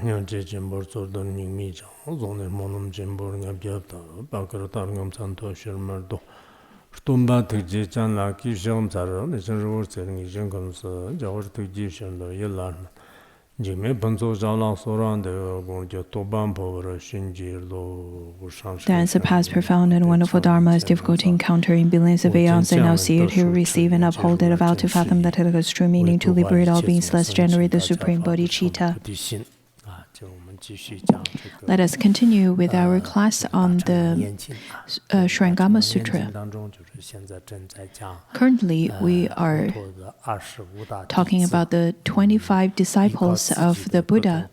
Nyanche Jimbor Sordo Ningmi Chang, Zone Monum Jimbor Nabiata, Bakar Targam Santo Shirmardo, Stumba Tiji Chan Laki Sham Zara, the General Selling Jenkins, Jawar Tiji Shando Yelan, Jimmy Panzo Jala Soran, the Gorja Toban Power, Shinji Lo, Dance the past profound and wonderful Dharma is difficult to encounter in billions of aeons. I now see it, here receive and uphold it, vow to fathom that it has true meaning, to liberate all beings, thus generate the supreme bodhicitta. Let us continue with our class on the Surangama Sutra. Currently, we are talking about the 25 disciples of the Buddha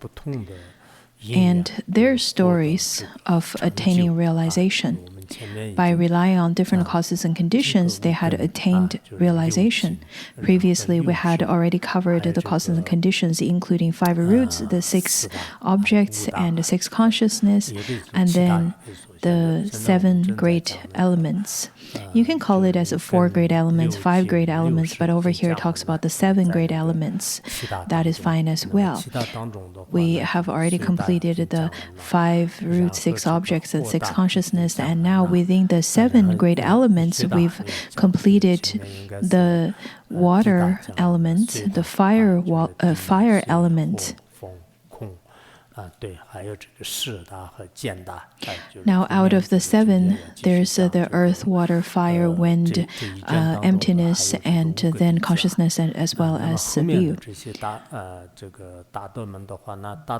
and their stories of attaining realization. By relying on different causes and conditions, they had attained realization. Previously, we had already covered the causes and conditions, including 5 roots, the 6 objects, and the 6 consciousness, and then the 7 great elements. You can call it as 4 great elements, 5 great elements, but over here it talks about the 7 great elements. That is fine as well. We have already completed the 5 roots, 6 objects, and 6 consciousness, and now within the 7 great elements, we've completed the water element, the fire element. Now, out of the 7, there's the earth, water, fire, wind, emptiness, and then consciousness, and as well as view.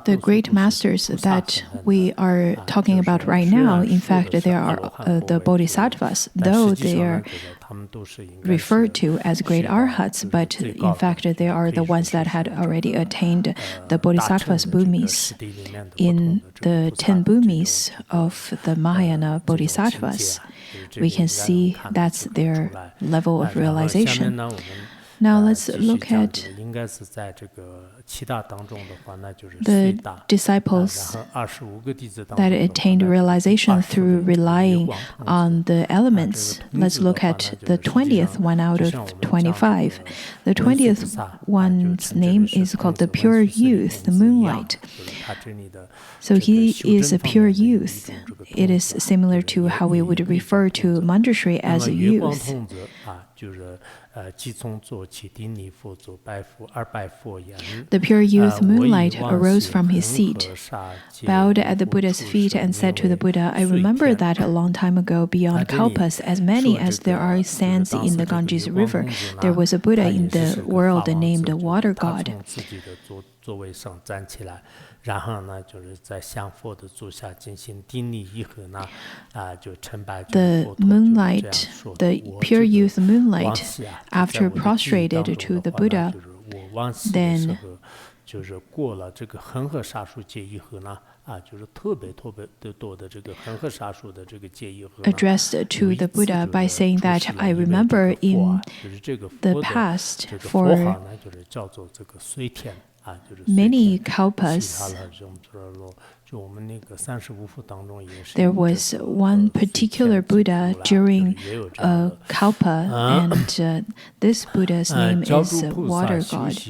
The great masters that we are talking about right now, in fact, they are the bodhisattvas, though they are referred to as great arhats, but in fact they are the ones that had already attained the bodhisattva's bhumis. In the 10 bhumis of the Mahayana bodhisattvas, we can see that's their level of realization. Now let's look at the disciples that attained realization through relying on the elements. Let's look at the 20th one out of 25. The 20th one's name is called the pure youth, the moonlight. So he is a pure youth. It is similar to how we would refer to Manjushri as a youth. The pure youth moonlight arose from his seat, bowed at the Buddha's feet, and said to the Buddha, I remember that a long time ago, beyond kalpas, as many as there are sands in the Ganges River, there was a Buddha in the world named the Water God. The moonlight, the pure youth moonlight, after prostrated to the Buddha, then addressed to the Buddha by saying that I remember in the past for many kalpas, there was one particular Buddha during a kalpa, and this Buddha's name is Water God.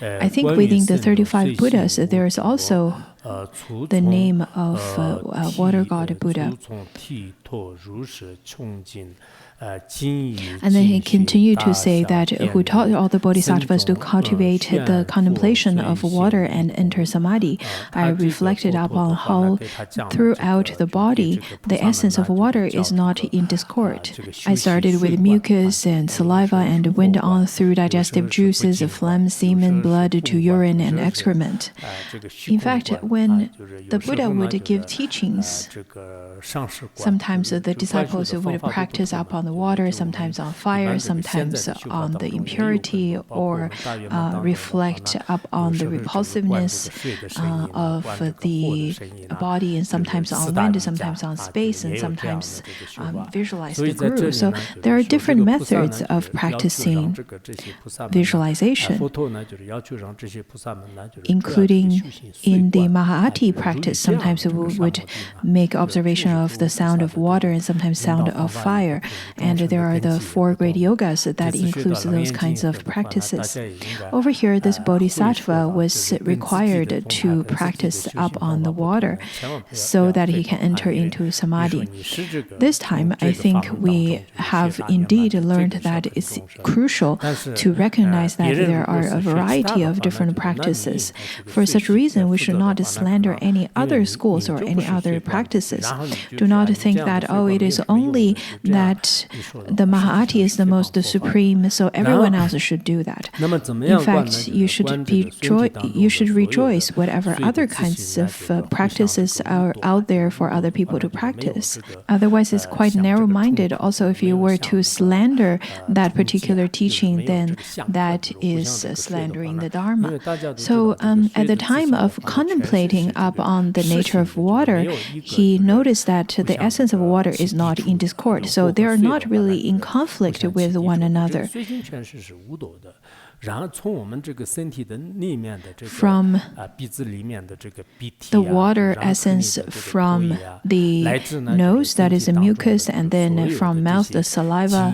I think within the 35 Buddhas, there is also the name of Water God Buddha. And then he continued to say that who taught all the bodhisattvas to cultivate the contemplation of water and enter samadhi. I reflected upon how throughout the body, the essence of water is not in discord. I started with mucus and saliva and went on through digestive juices, phlegm, semen, blood to urine and excrement. In fact, when the Buddha would give teachings, sometimes the disciples would practice upon the water, sometimes on fire, sometimes on the impurity, or reflect up on the repulsiveness of the body, and sometimes on wind, sometimes on space, and sometimes visualize the guru. So there are different methods of practicing visualization, including in the Mahāti practice. Sometimes we would make observation of the sound of water and sometimes sound of fire. and there are the 4 great yogas that includes those kinds of practices. Over here, this bodhisattva was required to practice up on the water so that he can enter into samadhi. This time, I think we have indeed learned that it's crucial to recognize that there are a variety of different practices. For such reason, we should not slander any other schools or any other practices. Do not think that, oh, it is only that the Mahāti is the most supreme, so everyone else should do that. In fact, you should rejoice whatever other kinds of practices are out there for other people to practice. Otherwise, it's quite narrow-minded. Also, if you were to slander that particular teaching, then that is slandering the Dharma. So at the time of contemplating upon the nature of water, he noticed that the essence of water is not in discord. So they are not really in conflict with one another. From the water essence from the nose, that is the mucus, and then from mouth, the saliva,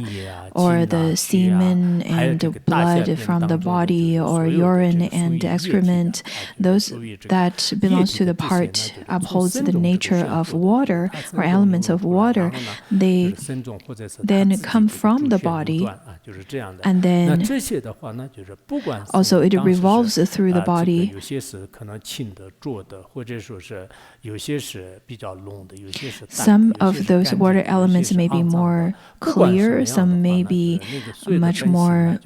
or the semen and blood from the body, or urine and excrement, those that belongs to the part upholds the nature of water or elements of water, they then come from the body, and then also it revolves through the body. Some of those water elements may be more clear, some may be much more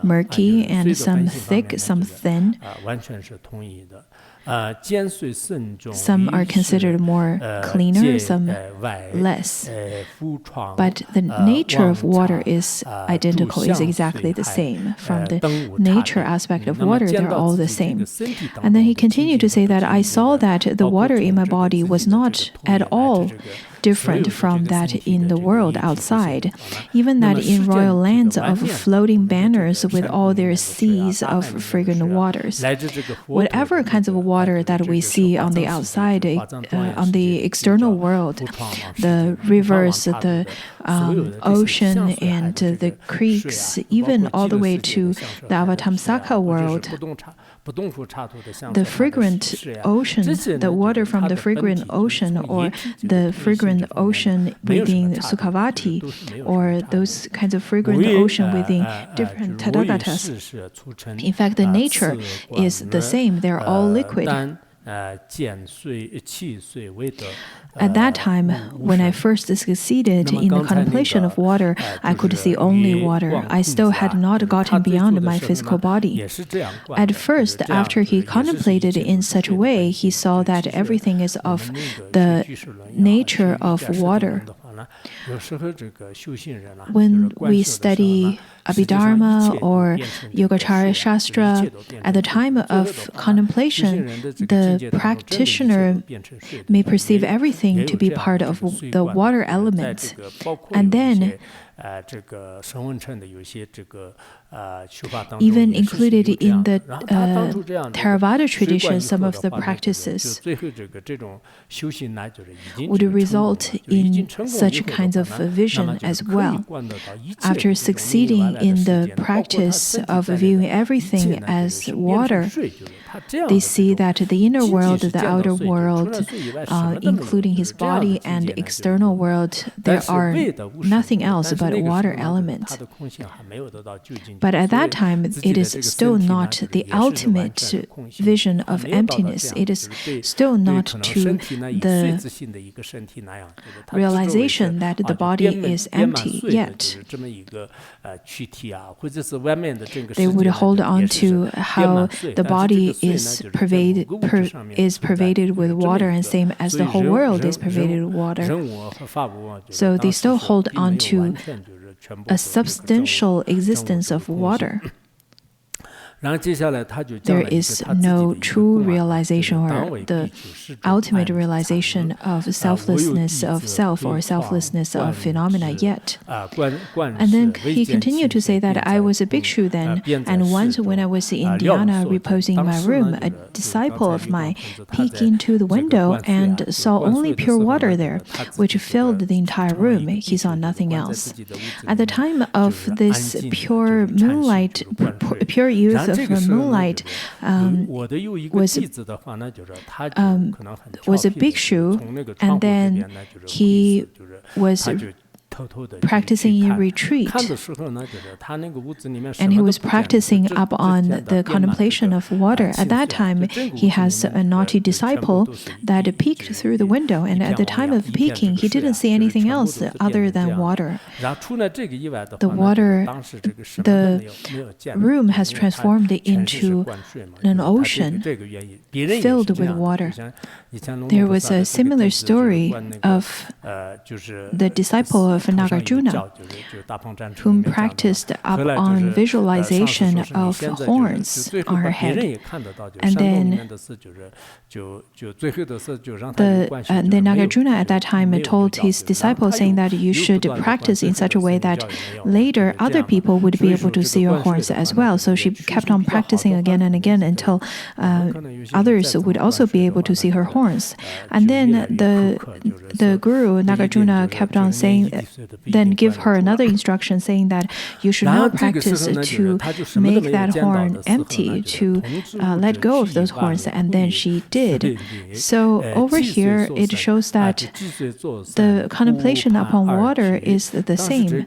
murky, and some thick, some thin. Some are considered more cleaner, some less. But the nature of water is identical, is exactly the same. From the nature aspect of water, they're all the same. And then he continued to say that I saw that the water in my body was not at all different from that in the world outside. Even that in royal lands of floating banners with all their seas of fragrant waters. Whatever kinds of water that we see on the outside, on the external world, the rivers, the ocean, and the creeks, even all the way to the Avatamsaka world, the fragrant ocean, the water from the fragrant ocean, or the fragrant ocean within Sukhavati, or those kinds of fragrant ocean within different Tathagatas. In fact, the nature is the same. They're all liquid. At that time, when I first succeeded in the contemplation of water, I could see only water. I still had not gotten beyond my physical body. At first, after he contemplated in such a way, he saw that everything is of the nature of water. When we study Abhidharma or Yogacara Shastra, at the time of contemplation, the practitioner may perceive everything to be part of the water element. And then even included in the Theravada tradition, some of the practices would result in such kinds of vision as well. After succeeding in the practice of viewing everything as water, they see that the inner world, the outer world, including his body and external world, there are nothing else but water elements. But at that time, it is still not the ultimate vision of emptiness. It is still not to the realization that the body is empty yet. They would hold on to how the body is pervaded with water, and same as the whole world is pervaded with water. So they still hold on to a substantial existence of water. there is no true realization or the ultimate realization of selflessness of self or selflessness of phenomena yet. And then he continued to say that I was a bhikshu then, and once when I was in dhyana reposing in my room, a disciple of mine peeked into the window and saw only pure water there, which filled the entire room. He saw nothing else. At the time of this pure moonlight, pure youth of moonlight was a bhikshu, and then he was practicing in retreat, and he was practicing up on the contemplation of water. At that time, he has a naughty disciple that peeked through the window, and at the time of peeking, he didn't see anything else other than water. The room has transformed into an ocean filled with water. There was a similar story of the disciple of Nagarjuna, whom practiced up on visualization of horns on her head. And then Nagarjuna at that time told his disciple, saying that you should practice in such a way that later other people would be able to see your horns as well. So she kept on practicing again and again until others would also be able to see her horns. And then the guru, Nagarjuna, kept on saying, then give her another instruction saying that you should now practice to make that horn empty, to let go of those horns. And then she did. So over here, it shows that the contemplation upon water is the same.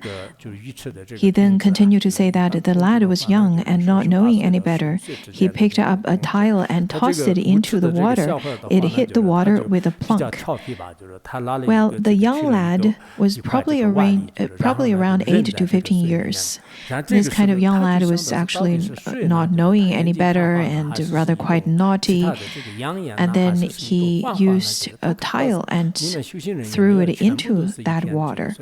He then continued to say that the lad was young and not knowing any better. He picked up a tile and tossed it into the water. It hit the water with a plunk. Well, the young lad was probably around 8 to 15 years. This kind of young lad was actually not knowing any better and rather quite naughty. And then he used a tile and threw it into that water.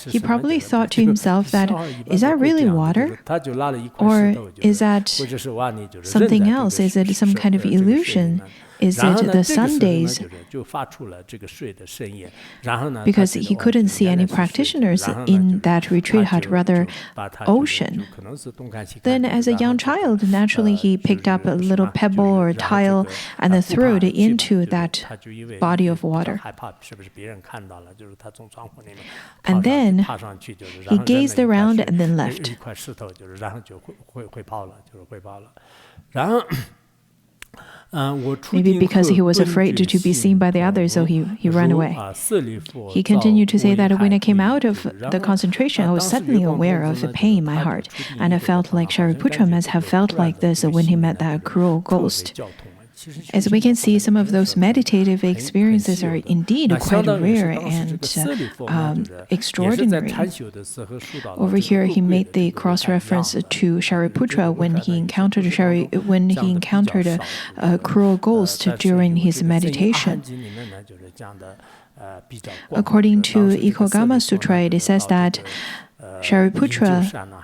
He probably thought to himself that, is that really water? Or is that something else? Is it some kind of illusion? Is it the sun days? Because he couldn't see any practitioners in that retreat hut, rather ocean. Then as a young child, naturally he picked up a little pebble or tile and then threw it into that body of water. And then he gazed around and then left. Maybe because he was afraid to be seen by the others, so he ran away. He continued to say that when I came out of the concentration, I was suddenly aware of a pain in my heart, and I felt like Shariputra must have felt like this when he met that cruel ghost. As we can see, some of those meditative experiences are indeed quite rare and extraordinary. Over here, he made the cross-reference to Shariputra when he encountered a cruel ghost during his meditation. According to Surangama Sutra, it says that Shariputra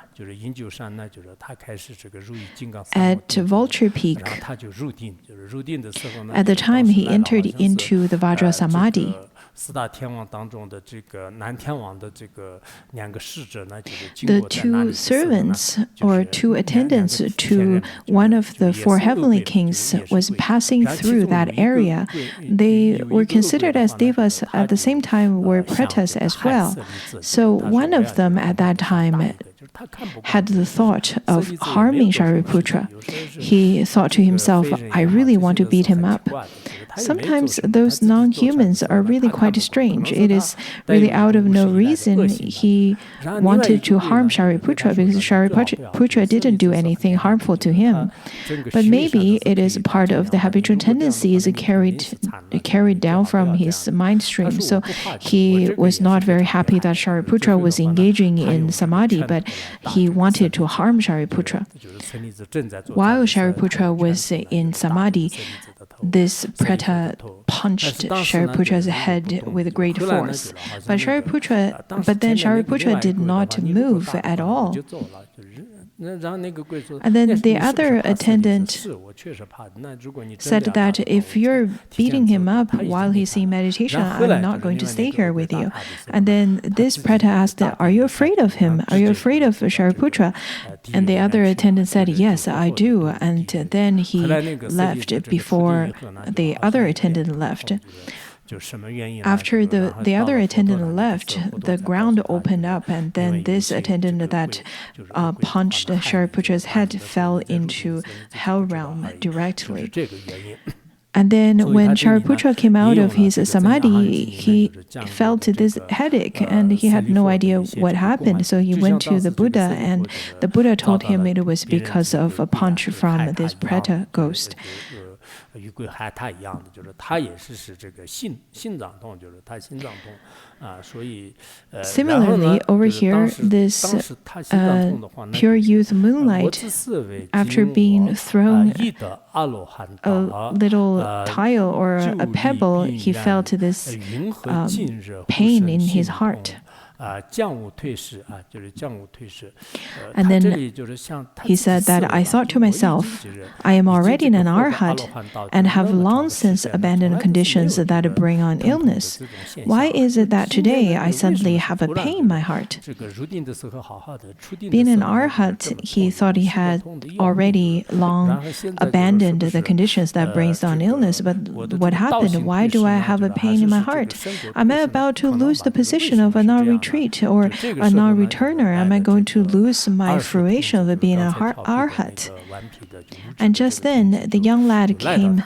at Vulture Peak, at the time he entered into the Vajra Samadhi. The two servants or two attendants to one of the four heavenly kings was passing through that area. They were considered as devas, at the same time were pretas as well. So one of them at that time had the thought of harming Shariputra. He thought to himself, I really want to beat him up. Sometimes those non-humans are really quite strange. It is really out of no reason he wanted to harm Shariputra because Shariputra didn't do anything harmful to him. But maybe it is part of the habitual tendencies carried down from his mind stream. So he was not very happy that Shariputra was engaging in samadhi, but he wanted to harm Shariputra. While Shariputra was in samadhi, this preta punched Shariputra's head with great force. But then Shariputra did not move at all. And then the other attendant said that if you're beating him up while he's in meditation, I'm not going to stay here with you. And then this preta asked, are you afraid of him? Are you afraid of Shariputra? And the other attendant said, yes, I do. And then he left before the other attendant left. After the other attendant left, the ground opened up, and then this attendant that punched Shariputra's head fell into hell realm directly. And then when Shariputra came out of his samadhi, he felt this headache and he had no idea what happened. So he went to the Buddha, and the Buddha told him it was because of a punch from this preta ghost. Similarly, over here, this pure youth moonlight, after being thrown a little tile or a pebble, he felt this pain in his heart. And then he said that I thought to myself, I am already an arhat and have long since abandoned conditions that bring on illness. Why is it that today I suddenly have a pain in my heart? Being an arhat, he thought he had already long abandoned the conditions that brings on illness. But what happened? Why do I have a pain in my heart? Am I about to lose the position of a non-retreat or a non-returner? Am I going to lose my fruition of being an arhat? And just then, the young lad came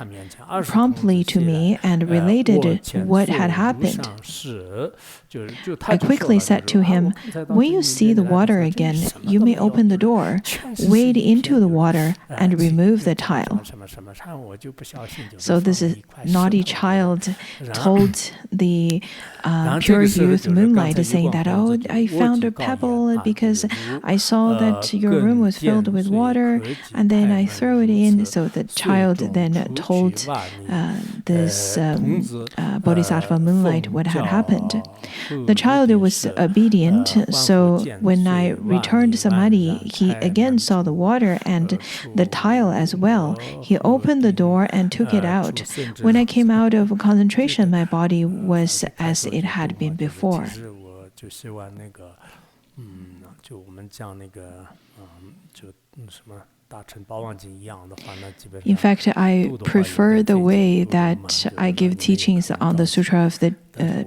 promptly to me and related what had happened. I quickly said to him, when you see the water again, you may open the door, wade into the water, and remove the tile. So this naughty child told the pure youth moonlight, saying that, oh, I found a pebble because I saw that your room was filled with water, and then I throw it in. So the child then told this Bodhisattva moonlight what had happened. The child was obedient, so when I returned samadhi, he again saw the water and the tile as well. He opened the door and took it out. When I came out of concentration, my body was as it had been before. In fact, I prefer the way that I give teachings on the Sutra of the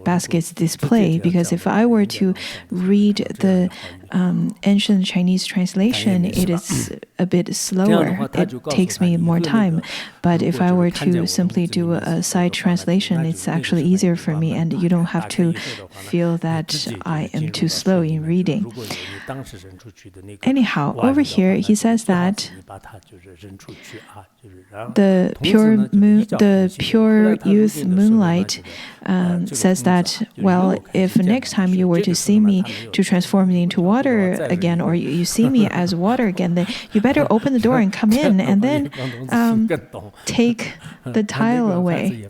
Baskets display, because if I were to read the ancient Chinese translation, it is a bit slower. It takes me more time. But if I were to simply do a side translation, it's actually easier for me, and you don't have to feel that I am too slow in reading. Anyhow, over here, he says that the pure youth moonlight says that, well, if next time you were to see me to transform me into water again, or you see me as water again, then you better open the door and come in, and then take the tile away.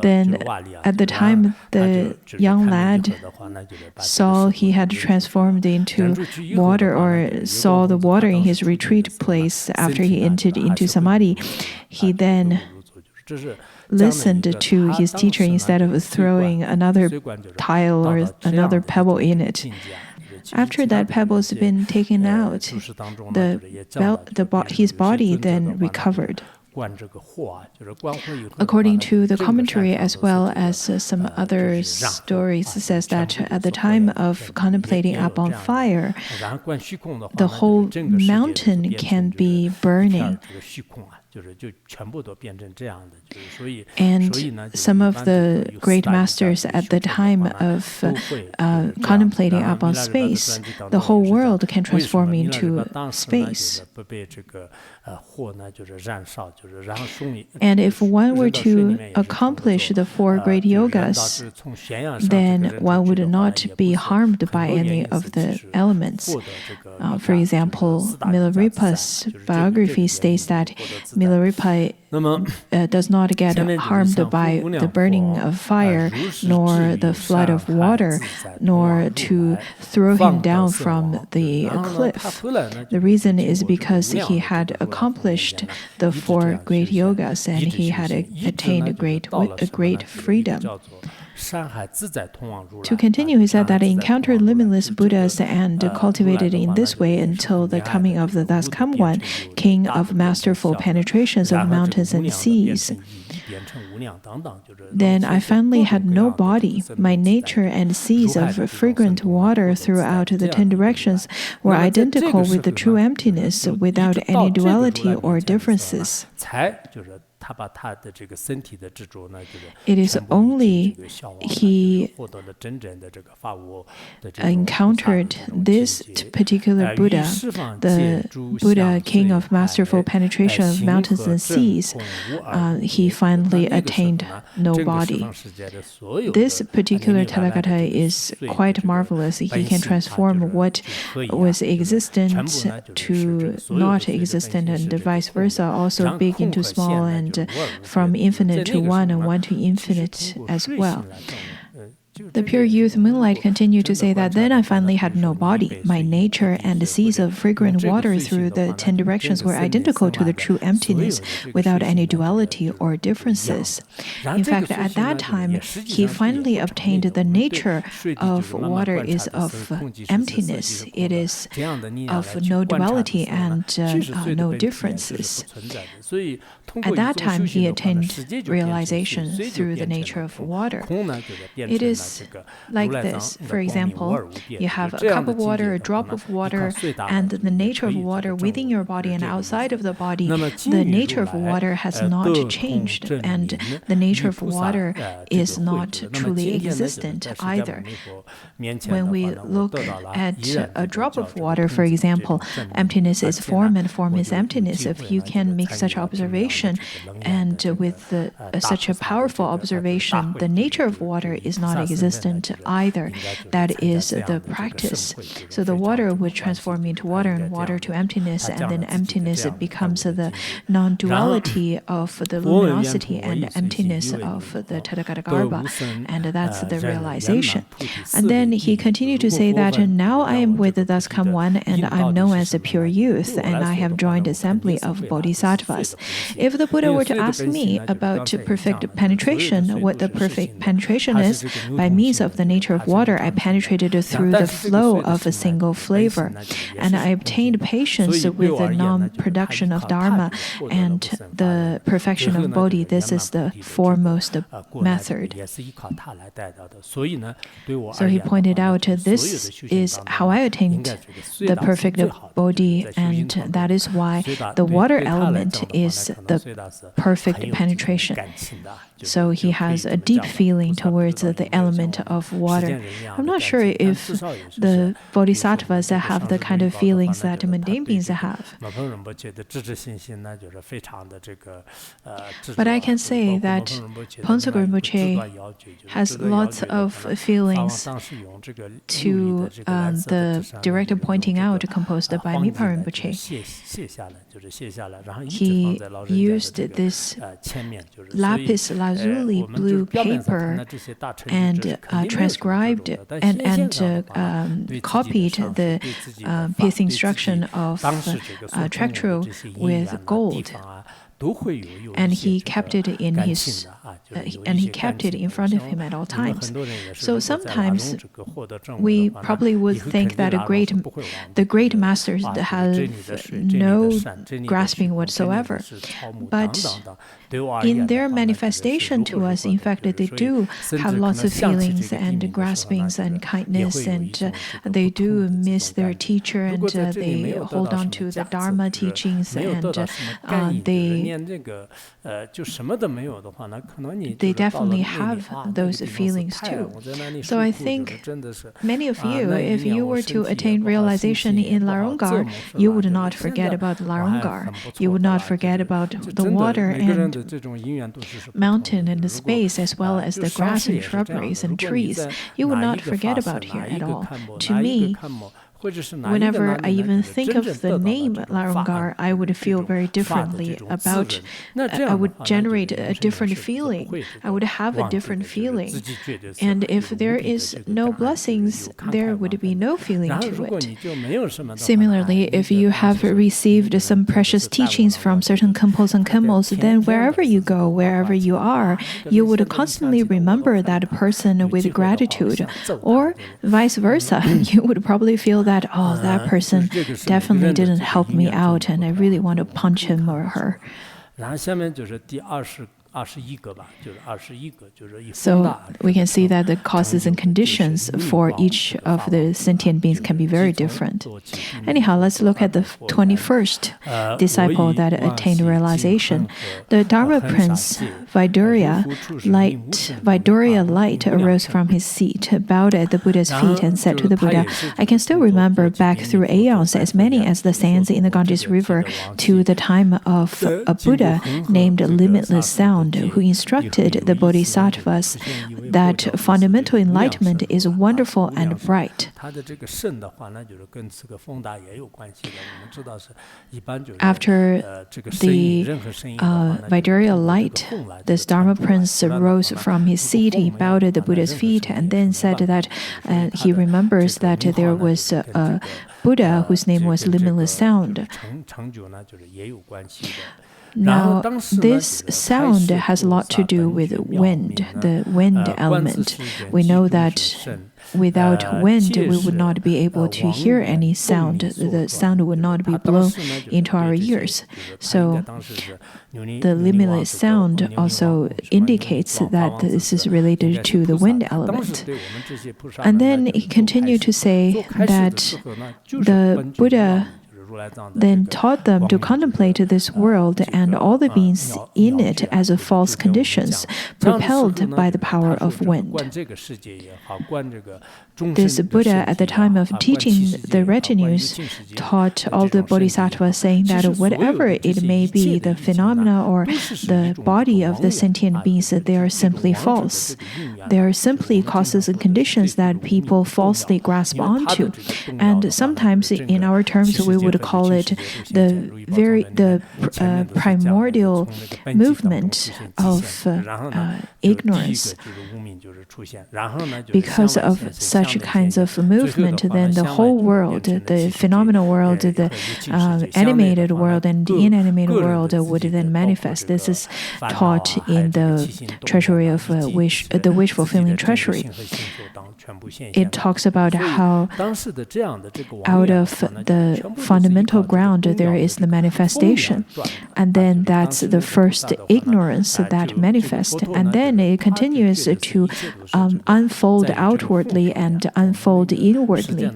Then at the time the young lad saw he had transformed into water, or saw the water in his retreat place after he entered into samadhi, he then listened to his teacher instead of throwing another tile or another pebble in it. After that pebble's been taken out, his body then recovered. According to the commentary, as well as some other stories, says that at the time of contemplating up on fire, the whole mountain can be burning. And some of the great masters at the time of contemplating up on space, the whole world can transform into space. And if one were to accomplish the 4 great yogas, then one would not be harmed by any of the elements. For example, Milarepa's biography states that Milarepa does not get harmed by the burning of fire, nor the flood of water, nor to throw him down from the cliff. The reason is because he had accomplished the 4 great yogas and he had attained a great freedom. To continue, he said that he encountered limitless Buddhas and cultivated in this way until the coming of the Thus Come One, king of masterful penetrations of mountains and seas. Then I finally had no body. My nature and seas of fragrant water throughout the 10 directions were identical with the true emptiness without any duality or differences. It is only he encountered this particular Buddha, the Buddha, king of masterful penetration of mountains and seas, he finally attained no body. This particular Tathagata is quite marvelous. He can transform what was existent to not existent and vice versa, also big into small and from infinite to one and one to infinite as well. The pure youth Moonlight continued to say that then I finally had no body. My nature and the seas of fragrant water through the 10 directions were identical to the true emptiness without any duality or differences. In fact, at that time, he finally obtained the nature of water is of emptiness. It is of no duality and no differences. At that time, he attained realization through the nature of water. It is like this. For example, you have a cup of water, a drop of water, and the nature of water within your body and outside of the body. The nature of water has not changed, and the nature of water is not truly existent either. When we look at a drop of water, for example, emptiness is form and form is emptiness. If you can make such observation, and with such a powerful observation, the nature of water is not existent either. That is the practice. So the water would transform into water and water to emptiness, and then emptiness it becomes the non-duality of the luminosity and emptiness of the Tathagata-garbha, and that's the realization. And then he continued to say that now I am with the Thus Come One, and I'm known as a pure youth, and I have joined the assembly of bodhisattvas. If the Buddha were to ask me about perfect penetration, what the perfect penetration is, by means of the nature of water, I penetrated through the flow of a single flavor, and I obtained patience with the non-production of dharma and the perfection of bodhi. This is the foremost method. So he pointed out this is how I attained the perfect bodhi, and that is why the water element is the perfect penetration. So he has a deep feeling towards the element of water. I'm not sure if the bodhisattvas have the kind of feelings that mundane beings have. But I can say that Phuntsok Rinpoche has lots of feelings to the direct pointing out composed by Mipa Rinpoche. He used this lapis lazuli blue paper and transcribed and copied the pace instruction of Tractro with gold. And he kept it in his, and he kept it in front of him at all times. So sometimes we probably would think that the great masters have no grasping whatsoever, but in their manifestation to us, in fact, they do have lots of feelings and graspings and kindness, and they do miss their teacher, and they hold on to the Dharma teachings, and they they definitely have those feelings too. So I think many of you, if you were to attain realization in Larungar, you would not forget about Larungar. You would not forget about the water and mountain and the space, as well as the grass and shrubberies and trees. You would not forget about here at all. To me, whenever I even think of the name Larungar, I would feel very differently about, I would generate a different feeling. I would have a different feeling. And if there is no blessings, there would be no feeling to it. Similarly, if you have received some precious teachings from certain Khenpos and Khenmos, then wherever you go, wherever you are, you would constantly remember that person with gratitude. Or vice versa, you would probably feel that, oh, that person definitely didn't help me out and I really want to punch him or her. So we can see that the causes and conditions for each of the sentient beings can be very different. Anyhow, let's look at the 21st disciple that attained realization. The Dharma Prince, Vaidurya Light arose from his seat, bowed at the Buddha's feet, and said to the Buddha, I can still remember back through aeons as many as the sands in the Ganges River to the time of a Buddha named Limitless Sound, who instructed the bodhisattvas that fundamental enlightenment is wonderful and bright. After the Vaidurya Light, this Dharma Prince rose from his seat, he bowed at the Buddha's feet, and then said that he remembers that there was a Buddha whose name was Limitless Sound. Now, this sound has a lot to do with wind, the wind element. We know that without wind, we would not be able to hear any sound. The sound would not be blown into our ears. So, the limitless sound also indicates that this is related to the wind element. And then he continued to say that the Buddha then taught them to contemplate this world and all the beings in it as false conditions, propelled by the power of wind. This Buddha, at the time of teaching the retinues, taught all the bodhisattvas, saying that whatever it may be, the phenomena or the body of the sentient beings, they are simply false. They are simply causes and conditions that people falsely grasp onto. And sometimes, in our terms, we would call it the primordial movement of ignorance. Because of such kinds of movement, then the whole world, the phenomenal world, the animated world, and the inanimate world would then manifest. This is taught in the treasury of the wish-fulfilling treasury. It talks about how out of the fundamental ground there is the manifestation, and then that's the first ignorance that manifests, and then it continues to unfold outwardly and unfold inwardly.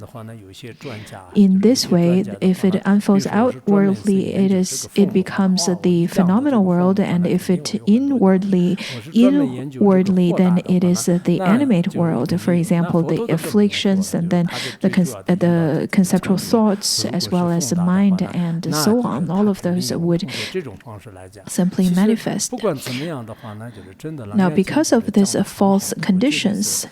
In this way, if it unfolds outwardly, it becomes the phenomenal world, and if it inwardly, then it is the animate world. For example, the afflictions, and then the conceptual thoughts, as well as the mind, and so on. All of those would simply manifest. Now, because of these false conditions,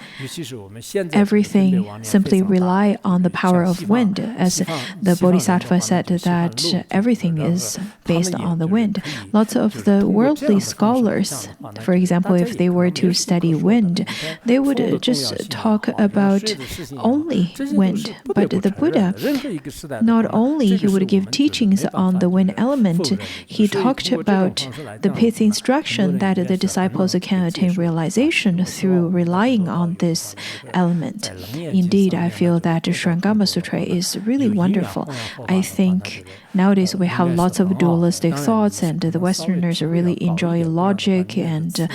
everything simply rely on the power of wind, as the Bodhisattva said that everything is based on the wind. Lots of the worldly scholars, for example, if they were to study wind, they would just talk about only wind. But the Buddha, not only he would give teachings on the wind element, he talked about the pith instruction that the disciples can attain realization through relying on this element. Indeed, I feel that Surangama Sutra is really wonderful. I think Nowadays, we have lots of dualistic thoughts, and the Westerners really enjoy logic and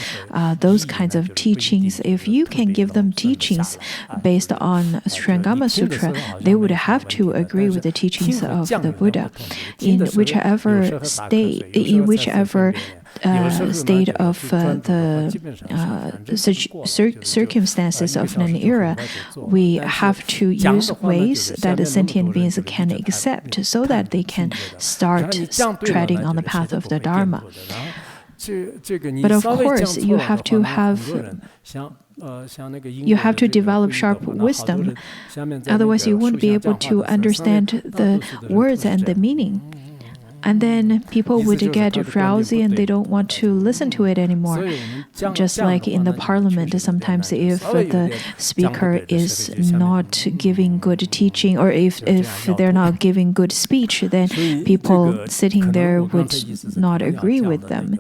those kinds of teachings. If you can give them teachings based on Surangama Sutra, they would have to agree with the teachings of the Buddha. In whichever state of the circumstances of an era, we have to use ways that the sentient beings can accept so that they can start treading on the path of the Dharma. But of course, you have to develop sharp wisdom. Otherwise, you won't be able to understand the words and the meaning. And then people would get drowsy and they don't want to listen to it anymore. Just like in the parliament, sometimes if the speaker is not giving good teaching, or if they're not giving good speech, then people sitting there would not agree with them.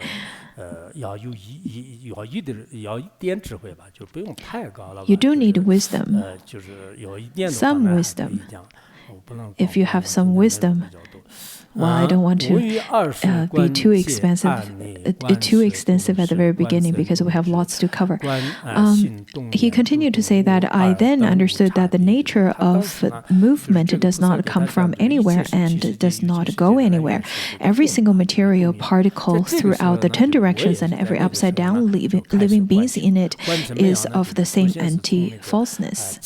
You do need wisdom, some wisdom. If you have some wisdom, well, I don't want to be too extensive at the very beginning because we have lots to cover. He continued to say that I then understood that the nature of movement does not come from anywhere and does not go anywhere. Every single material particle throughout the 10 directions and every upside down living beings in it is of the same anti-falseness.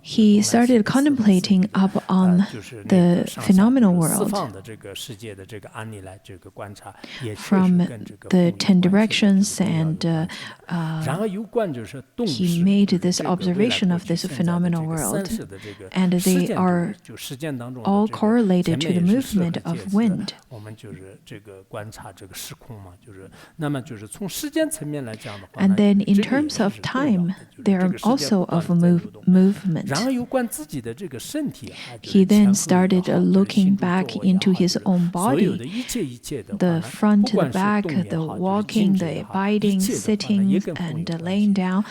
He started contemplating up on the phenomenal world from the 10 directions, and he made this observation of this phenomenal world, and they are all correlated to the movement of wind. And then in terms of time, they are also of movement. He then started looking back into his own body, the front, the back, the walking, the abiding, sitting, and laying down.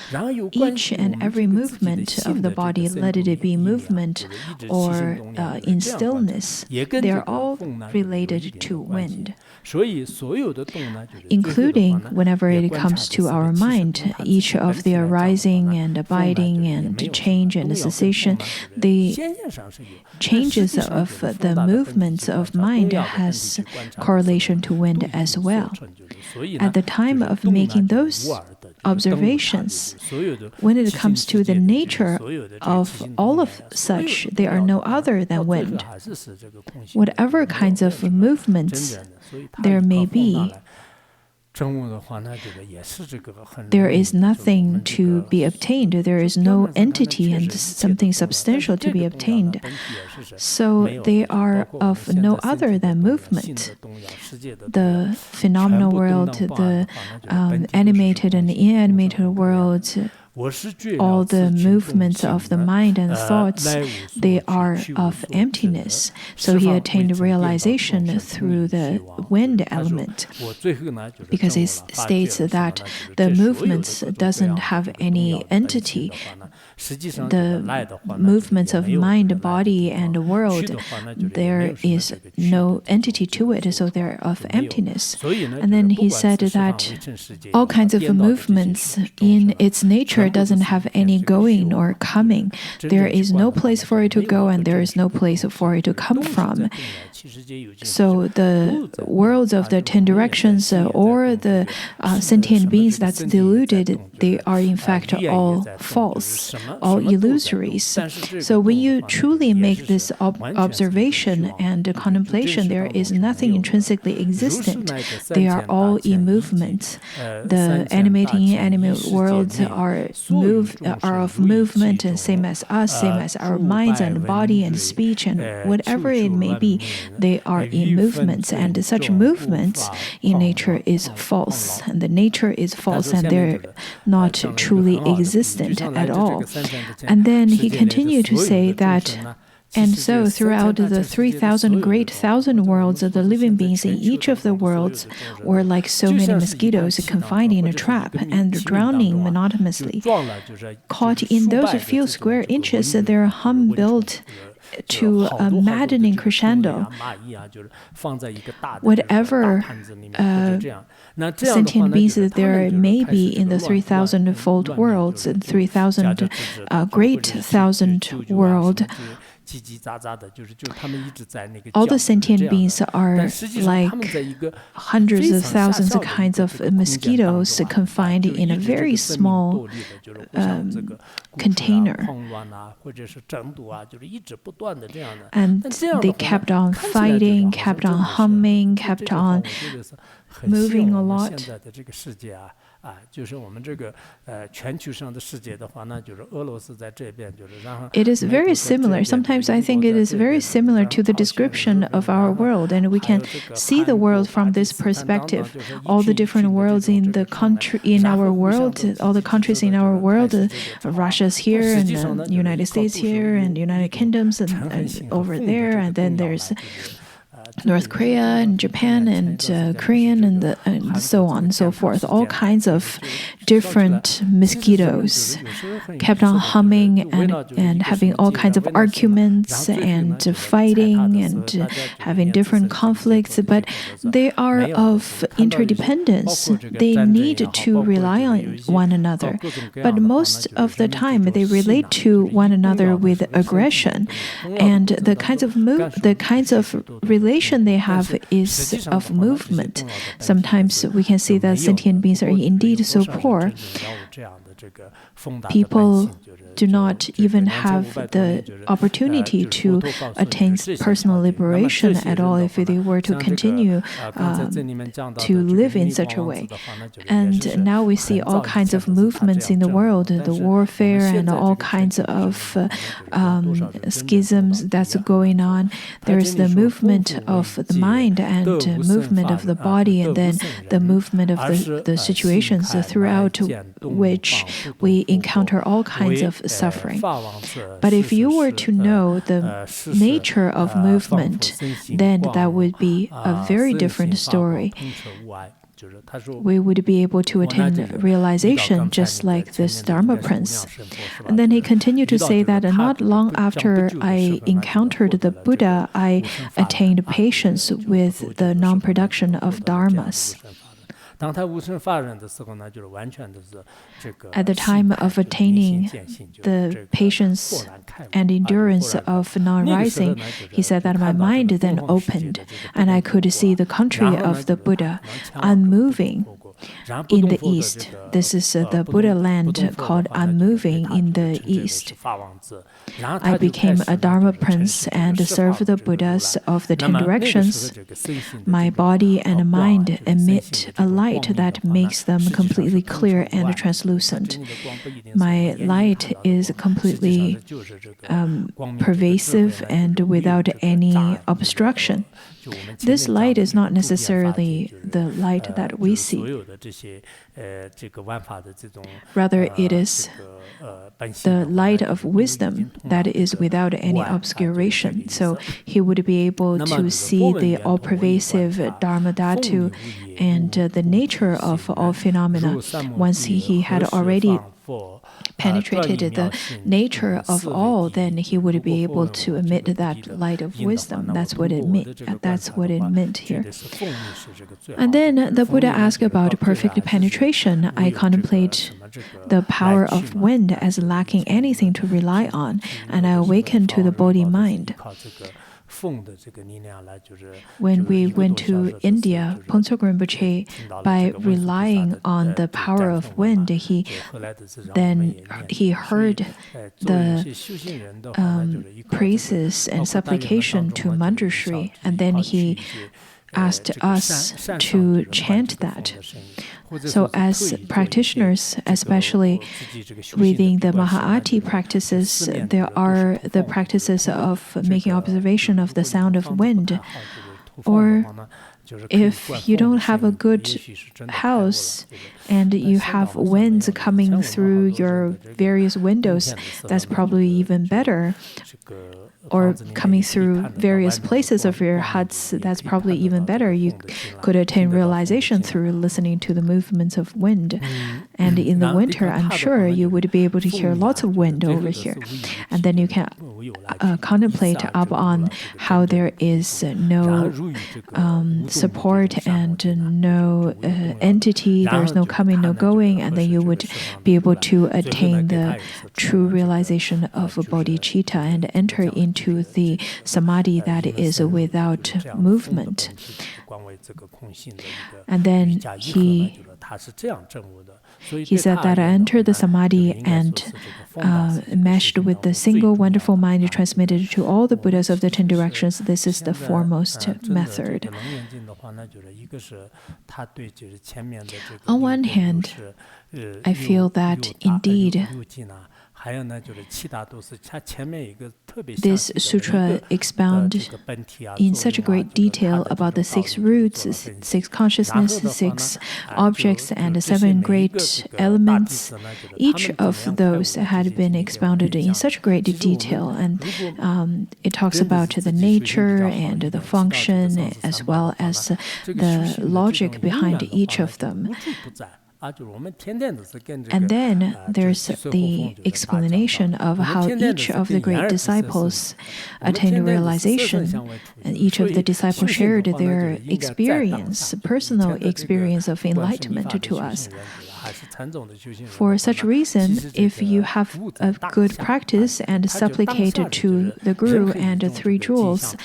Each and every movement of the body, let it be movement or in stillness, they are all related to wind. Including whenever it comes to our mind, each of the arising and abiding and change and cessation, the changes of the movements of mind has correlation to wind as well. At the time of making those observations, when it comes to the nature of all of such, they are no other than wind. Whatever kinds of movements there may be, there is nothing to be obtained. There is no entity and something substantial to be obtained. So they are of no other than movement. The phenomenal world, the animated and inanimated worlds, all the movements of the mind and thoughts, they are of emptiness. So he attained realization through the wind element, because it states that the movements doesn't have any entity. The movements of mind, body, and world, there is no entity to it, so they're of emptiness. And then he said that all kinds of movements in its nature doesn't have any going or coming. There is no place for it to go, and there is no place for it to come from. So the worlds of the 10 directions or the sentient beings that's deluded, they are in fact all false, all illusories. So when you truly make this observation and contemplation, there is nothing intrinsically existent. They are all in movement. The animating inanimate worlds are of movement, and same as us, same as our minds and body and speech and whatever it may be, they are in movements, and such movements in nature is false, and the nature is false, and they're not truly existent at all. And then he continued to say that, and so throughout the 3,000 great thousand worlds, the living beings in each of the worlds were like so many mosquitoes confined in a trap and drowning monotonously. Caught in those few square inches, their hum built to a maddening crescendo. Whatever sentient beings that there may be in the 3,000-fold worlds and 3,000 great thousand world, all the sentient beings are like hundreds of thousands of kinds of mosquitoes confined in a very small container. And they kept on fighting, kept on humming, kept on moving a lot. It is very similar. Sometimes I think it is very similar to the description of our world, and we can see the world from this perspective. All the different worlds in the country, in our world, all the countries in our world, Russia's here, and the United States here, and United Kingdoms, and over there, and then there's North Korea and Japan and Korean and so on and so forth. All kinds of different mosquitoes kept on humming and having all kinds of arguments and fighting and having different conflicts, but they are of interdependence. They need to rely on one another, but most of the time they relate to one another with aggression, and the kinds of relation they have is of movement. Sometimes we can see that sentient beings are indeed so poor. People do not even have the opportunity to attain personal liberation at all if they were to continue to live in such a way. And now we see all kinds of movements in the world, the warfare and all kinds of schisms that's going on. There's the movement of the mind and movement of the body, and then the movement of the situations throughout which we encounter all kinds of suffering. But if you were to know the nature of movement, then that would be a very different story. We would be able to attain realization just like this Dharma Prince. And then he continued to say that not long after I encountered the Buddha, I attained patience with the non-production of dharmas. At the time of attaining the patience and endurance of non-rising, he said that my mind then opened, and I could see the country of the Buddha unmoving in the east. This is the Buddha land called unmoving in the east. I became a Dharma Prince and served the Buddhas of the 10 directions. My body and mind emit a light that makes them completely clear and translucent. My light is completely pervasive and without any obstruction. This light is not necessarily the light that we see. Rather, it is the light of wisdom that is without any obscuration. So he would be able to see the all-pervasive Dharma Dhatu and the nature of all phenomena. Once he had already penetrated the nature of all, then he would be able to emit that light of wisdom. That's what it meant here. And then the Buddha asked about perfect penetration. I contemplate the power of wind as lacking anything to rely on, and I awakened to the Bodhi-mind. When we went to India, Phuntsog Rinpoche, by relying on the power of wind, he heard the praises and supplication to Manjushri, and then he asked us to chant that. So as practitioners, especially within the Mahāti practices, there are the practices of making observation of the sound of wind. Or if you don't have a good house and you have winds coming through your various windows, that's probably even better. Or coming through various places of your huts, that's probably even better. You could attain realization through listening to the movements of wind. And in the winter, I'm sure you would be able to hear lots of wind over here. And then you can contemplate upon how there is no support and no entity, there's no coming, no going, and then you would be able to attain the true realization of bodhicitta and enter into the samadhi that is without movement. And then he said that I entered the samadhi and meshed with the single wonderful mind transmitted to all the Buddhas of the 10 directions. This is the foremost method. On one hand, I feel that indeed this sutra expounds in such a great detail about the 6 roots, 6 consciousness, 6 objects, and the 7 great elements. Each of those had been expounded in such great detail, and it talks about the nature and the function, as well as the logic behind each of them. And then there's the explanation of how each of the great disciples attained realization, and each of the disciples shared their experience, personal experience of enlightenment to us. For such reason, if you have a good practice and supplicate to the Guru and the 3 jewels,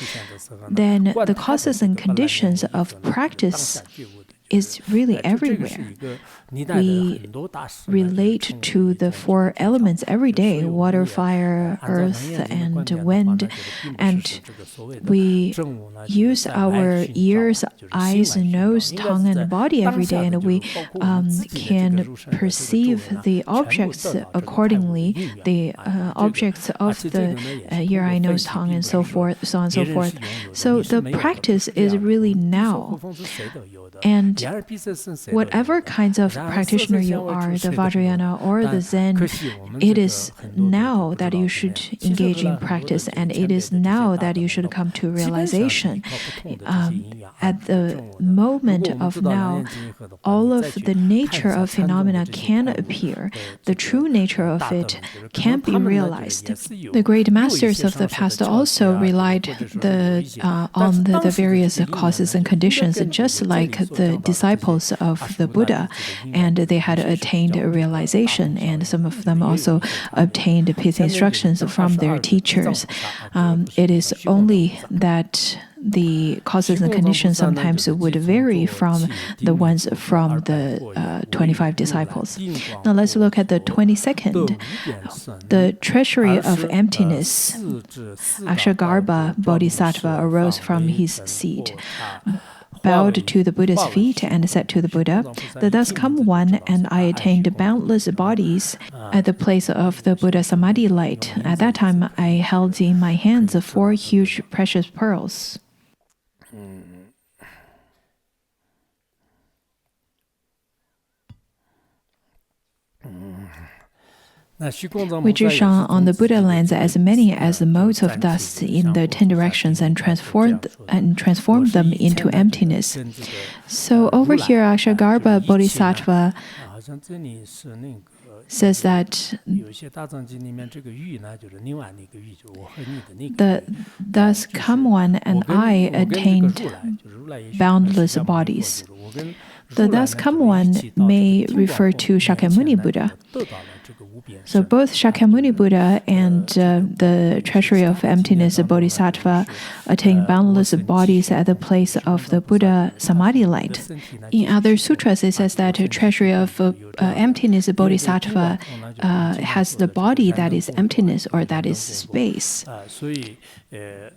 then the causes and conditions of practice is really everywhere. We relate to the 4 elements every day: water, fire, earth, and wind. And we use our ears, eyes, nose, tongue, and body every day, and we can perceive the objects accordingly, the objects of the ear, eye, nose, tongue, and so forth, so on and so forth. So the practice is really now. And whatever kinds of practitioner you are, the Vajrayana or the Zen, it is now that you should engage in practice, and it is now that you should come to realization. At the moment of now, all of the nature of phenomena can appear. The true nature of it can be realized. The great masters of the past also relied on the various causes and conditions, just like the disciples of the Buddha, and they had attained realization, and some of them also obtained pithy instructions from their teachers. It is only that the causes and conditions sometimes would vary from the ones from the 25 disciples. Now let's look at the 22nd, the treasury of emptiness. Akshagarbha Bodhisattva arose from his seat, bowed to the Buddha's feet, and said to the Buddha, "The thus come one, and I attained boundless bodies at the place of the Buddha Samadhi light. At that time, I held in my hands 4 huge precious pearls." Which shone on the Buddha lands as many as the motes of dust in the 10 directions and transformed them into emptiness. So over here, Akshagarbha Bodhisattva says that the thus come one and I attained boundless bodies. The thus come one may refer to Shakyamuni Buddha. So both Shakyamuni Buddha and the treasury of emptiness Bodhisattva attained boundless bodies at the place of the Buddha Samadhi light. In other sutras, it says that treasury of emptiness Bodhisattva has the body that is emptiness, or that is space. The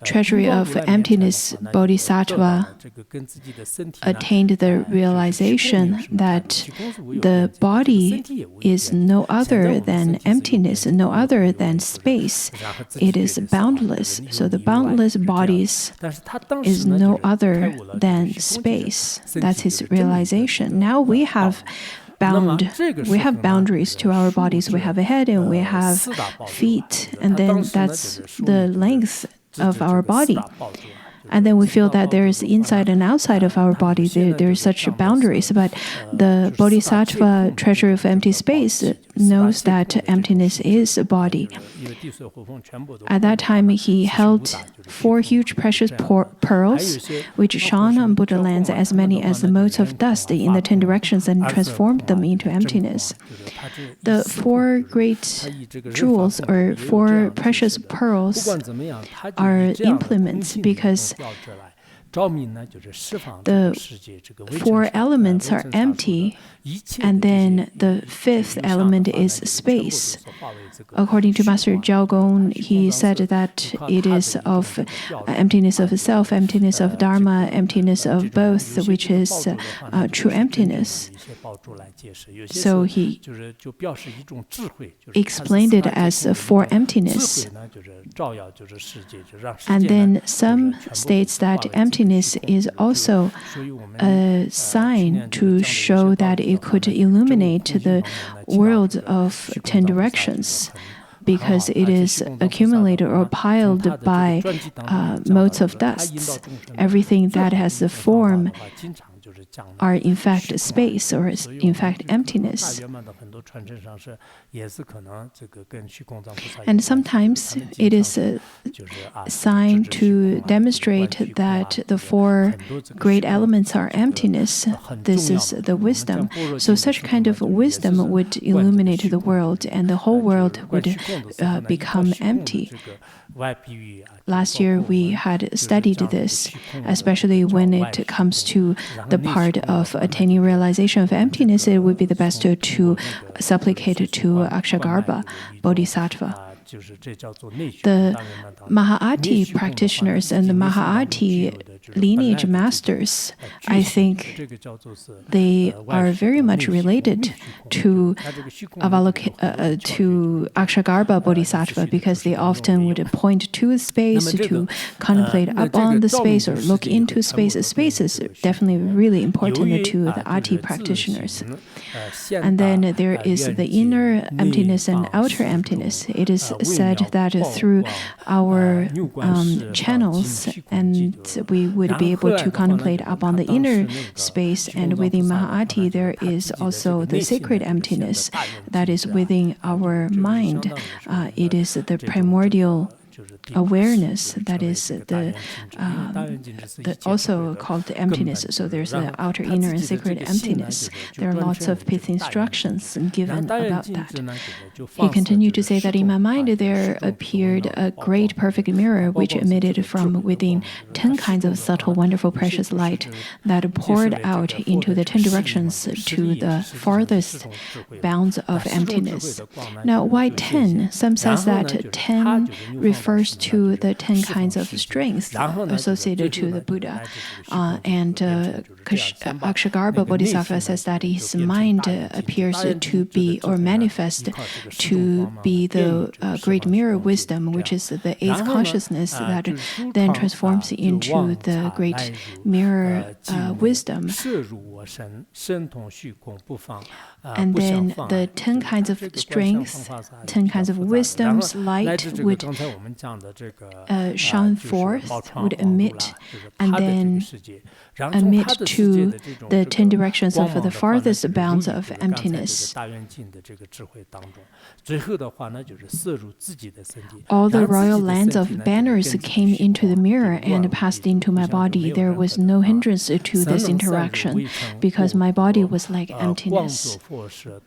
treasury of emptiness Bodhisattva attained the realization that the body is no other than emptiness, no other than space. It is boundless. So the boundless bodies is no other than space. That's his realization. Now we have boundaries to our bodies. We have a head and we have feet, and then that's the length of our body. And then we feel that there is inside and outside of our body, there are such boundaries. But the Bodhisattva treasure of empty space knows that emptiness is a body. At that time, he held 4 huge precious pearls, which shone on Buddha lands as many as the motes of dust in the 10 directions and transformed them into emptiness. The 4 great jewels or 4 precious pearls are implements because the 4 elements are empty, and then the 5th element is space. According to Master Jiao Gong, he said that it is of emptiness of self, emptiness of Dharma, emptiness of both, which is true emptiness. So he explained it as 4 emptiness. And then some states that emptiness is also a sign to show that it could illuminate the world of 10 directions, because it is accumulated or piled by motes of dust. Everything that has a form are in fact space or is in fact emptiness. And sometimes it is a sign to demonstrate that the 4 great elements are emptiness. This is the wisdom. So such kind of wisdom would illuminate the world, and the whole world would become empty. Last year we had studied this, especially when it comes to the part of attaining realization of emptiness. It would be the best to supplicate to Akshagarbha Bodhisattva. The Mahāti practitioners and the Mahāti lineage masters, I think they are very much related to Akshagarbha Bodhisattva, because they often would point to space to contemplate upon the space or look into space. Space is definitely really important to the Ati practitioners. And then there is the inner emptiness and outer emptiness. It is said that through our channels, and we would be able to contemplate upon the inner space, and within Mahāti there is also the sacred emptiness that is within our mind. It is the primordial awareness that is also called the emptiness. So there's the outer, inner, and sacred emptiness. There are lots of pith instructions given about that. He continued to say that in my mind there appeared a great perfect mirror which emitted from within 10 kinds of subtle, wonderful, precious light that poured out into the 10 directions to the farthest bounds of emptiness. Now, why 10? Some says that 10 refers to the 10 kinds of strength associated to the Buddha. And Akshagarbha Bodhisattva says that his mind appears to be or manifest to be the great mirror wisdom, which is the 8th consciousness that then transforms into the great mirror wisdom. And then the 10 kinds of strength, 10 kinds of wisdoms, light would shine forth, would emit, and then emit to the 10 directions of the farthest bounds of emptiness. All the royal lands of banners came into the mirror and passed into my body. There was no hindrance to this interaction, because my body was like emptiness.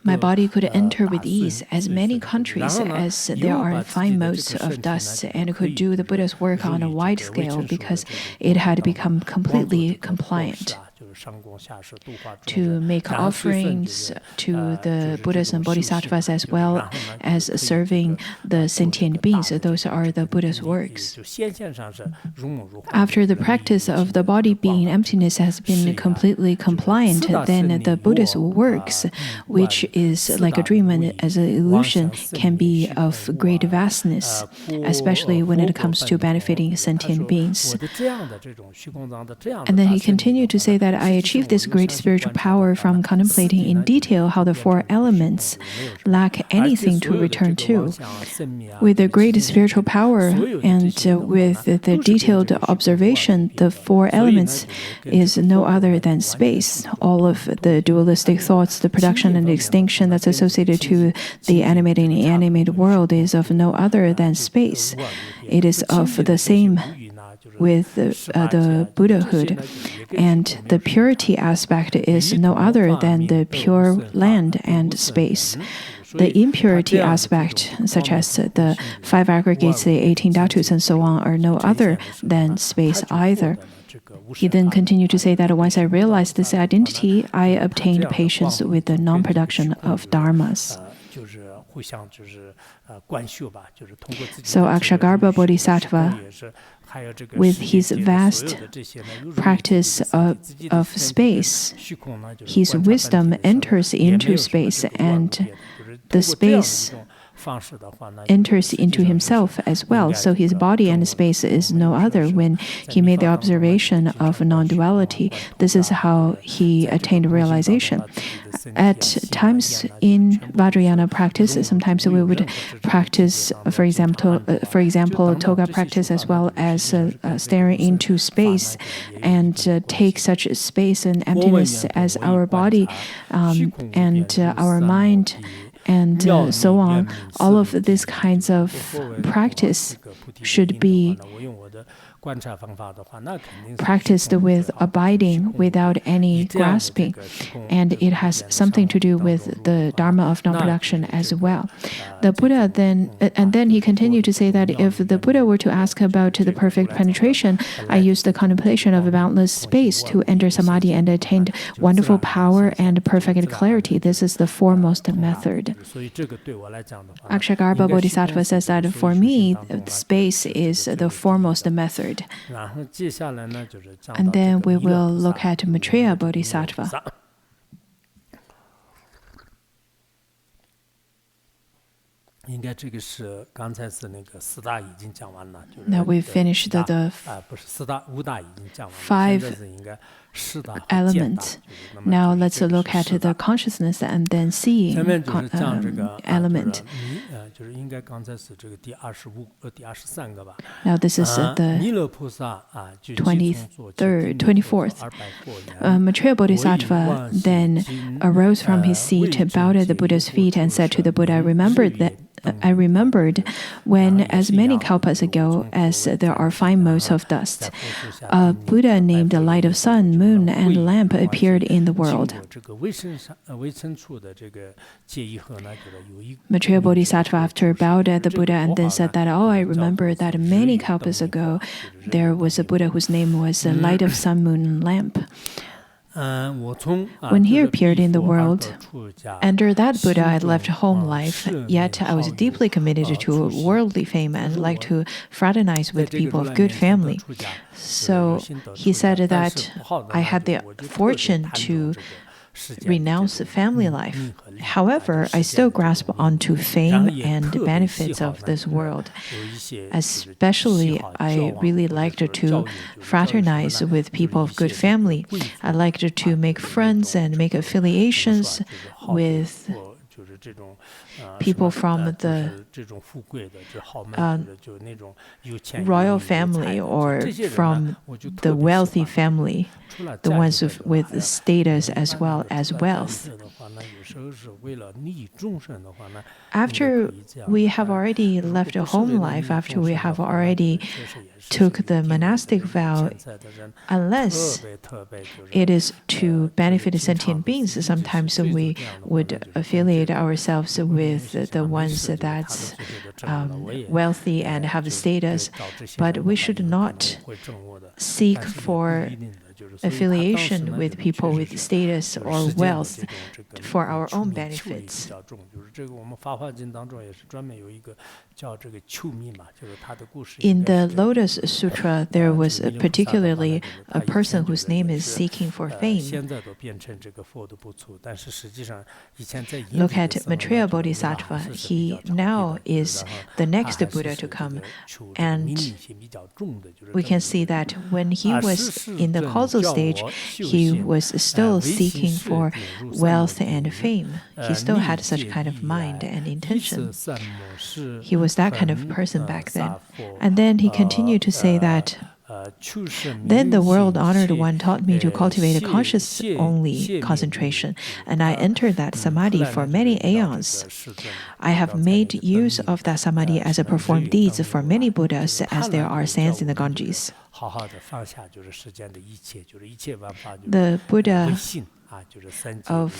My body could enter with ease as many countries as there are fine motes of dust, and could do the Buddha's work on a wide scale, because it had become completely compliant to make offerings to the Buddhas and Bodhisattvas, as well as serving the sentient beings. Those are the Buddha's works. After the practice of the body being emptiness has been completely compliant, then the Buddha's works, which is like a dream and as an illusion, can be of great vastness, especially when it comes to benefiting sentient beings. And then he continued to say that I achieved this great spiritual power from contemplating in detail how the four elements lack anything to return to. With the great spiritual power and with the detailed observation, the four elements is no other than space. All of the dualistic thoughts, the production and extinction that's associated to the animated and inanimate world is of no other than space. It is of the same with the Buddhahood, and the purity aspect is no other than the pure land and space. The impurity aspect, such as the 5 aggregates, the 18 dhatus, and so on, are no other than space either. He then continued to say that once I realized this identity, I obtained patience with the non-production of dharmas. So Akshagarbha Bodhisattva, with his vast practice of space, his wisdom enters into space, and the space enters into himself as well. So his body and space is no other. When he made the observation of non-duality, this is how he attained realization. At times in Vajrayana practice, sometimes we would practice, for example, toga practice as well as staring into space, and take such space and emptiness as our body and our mind, and so on. All of these kinds of practice should be practiced with abiding without any grasping, and it has something to do with the Dharma of non-production as well. The Buddha then he continued to say that if the Buddha were to ask about the perfect penetration, I used the contemplation of boundless space to enter samadhi and attained wonderful power and perfect clarity. This is the foremost method. Akshagarbha Bodhisattva says that for me, space is the foremost method. And then we will look at Maitreya Bodhisattva. Now we've finished the 5 elements. Now let's look at the consciousness and then seeing element. Now this is the 24th. Maitreya Bodhisattva then arose from his seat, bowed at the Buddha's feet, and said to the Buddha, I remembered when, as many kalpas ago as there are 5 motes of dust, a Buddha named the light of sun, moon, and lamp appeared in the world. Maitreya Bodhisattva after bowed at the Buddha and then said that, I remember that many kalpas ago there was a Buddha whose name was the light of sun, moon, and lamp. When he appeared in the world, under that Buddha I left home life, yet I was deeply committed to worldly fame and liked to fraternize with people of good family. So he said that I had the fortune to renounce family life. However, I still grasp onto fame and benefits of this world. Especially, I really liked to fraternize with people of good family. I liked to make friends and make affiliations with people from the royal family or from the wealthy family, the ones with status as well as wealth. After we have already left a home life, after we have already took the monastic vow, unless it is to benefit sentient beings, sometimes we would affiliate ourselves with the ones that's wealthy and have status, but we should not seek for affiliation with people with status or wealth for our own benefits. In the Lotus Sutra, there was particularly a person whose name is seeking for fame. Look at Maitreya Bodhisattva. He now is the next Buddha to come. And we can see that when he was in the cult spousal stage, he was still seeking for wealth and fame. He still had such kind of mind and intention. He was that kind of person back then. And then he continued to say that, then the world-honored one taught me to cultivate a conscious-only concentration, and I entered that samadhi for many aeons. I have made use of that samadhi as I perform deeds for many Buddhas, as there are sands in the Ganges. The Buddha of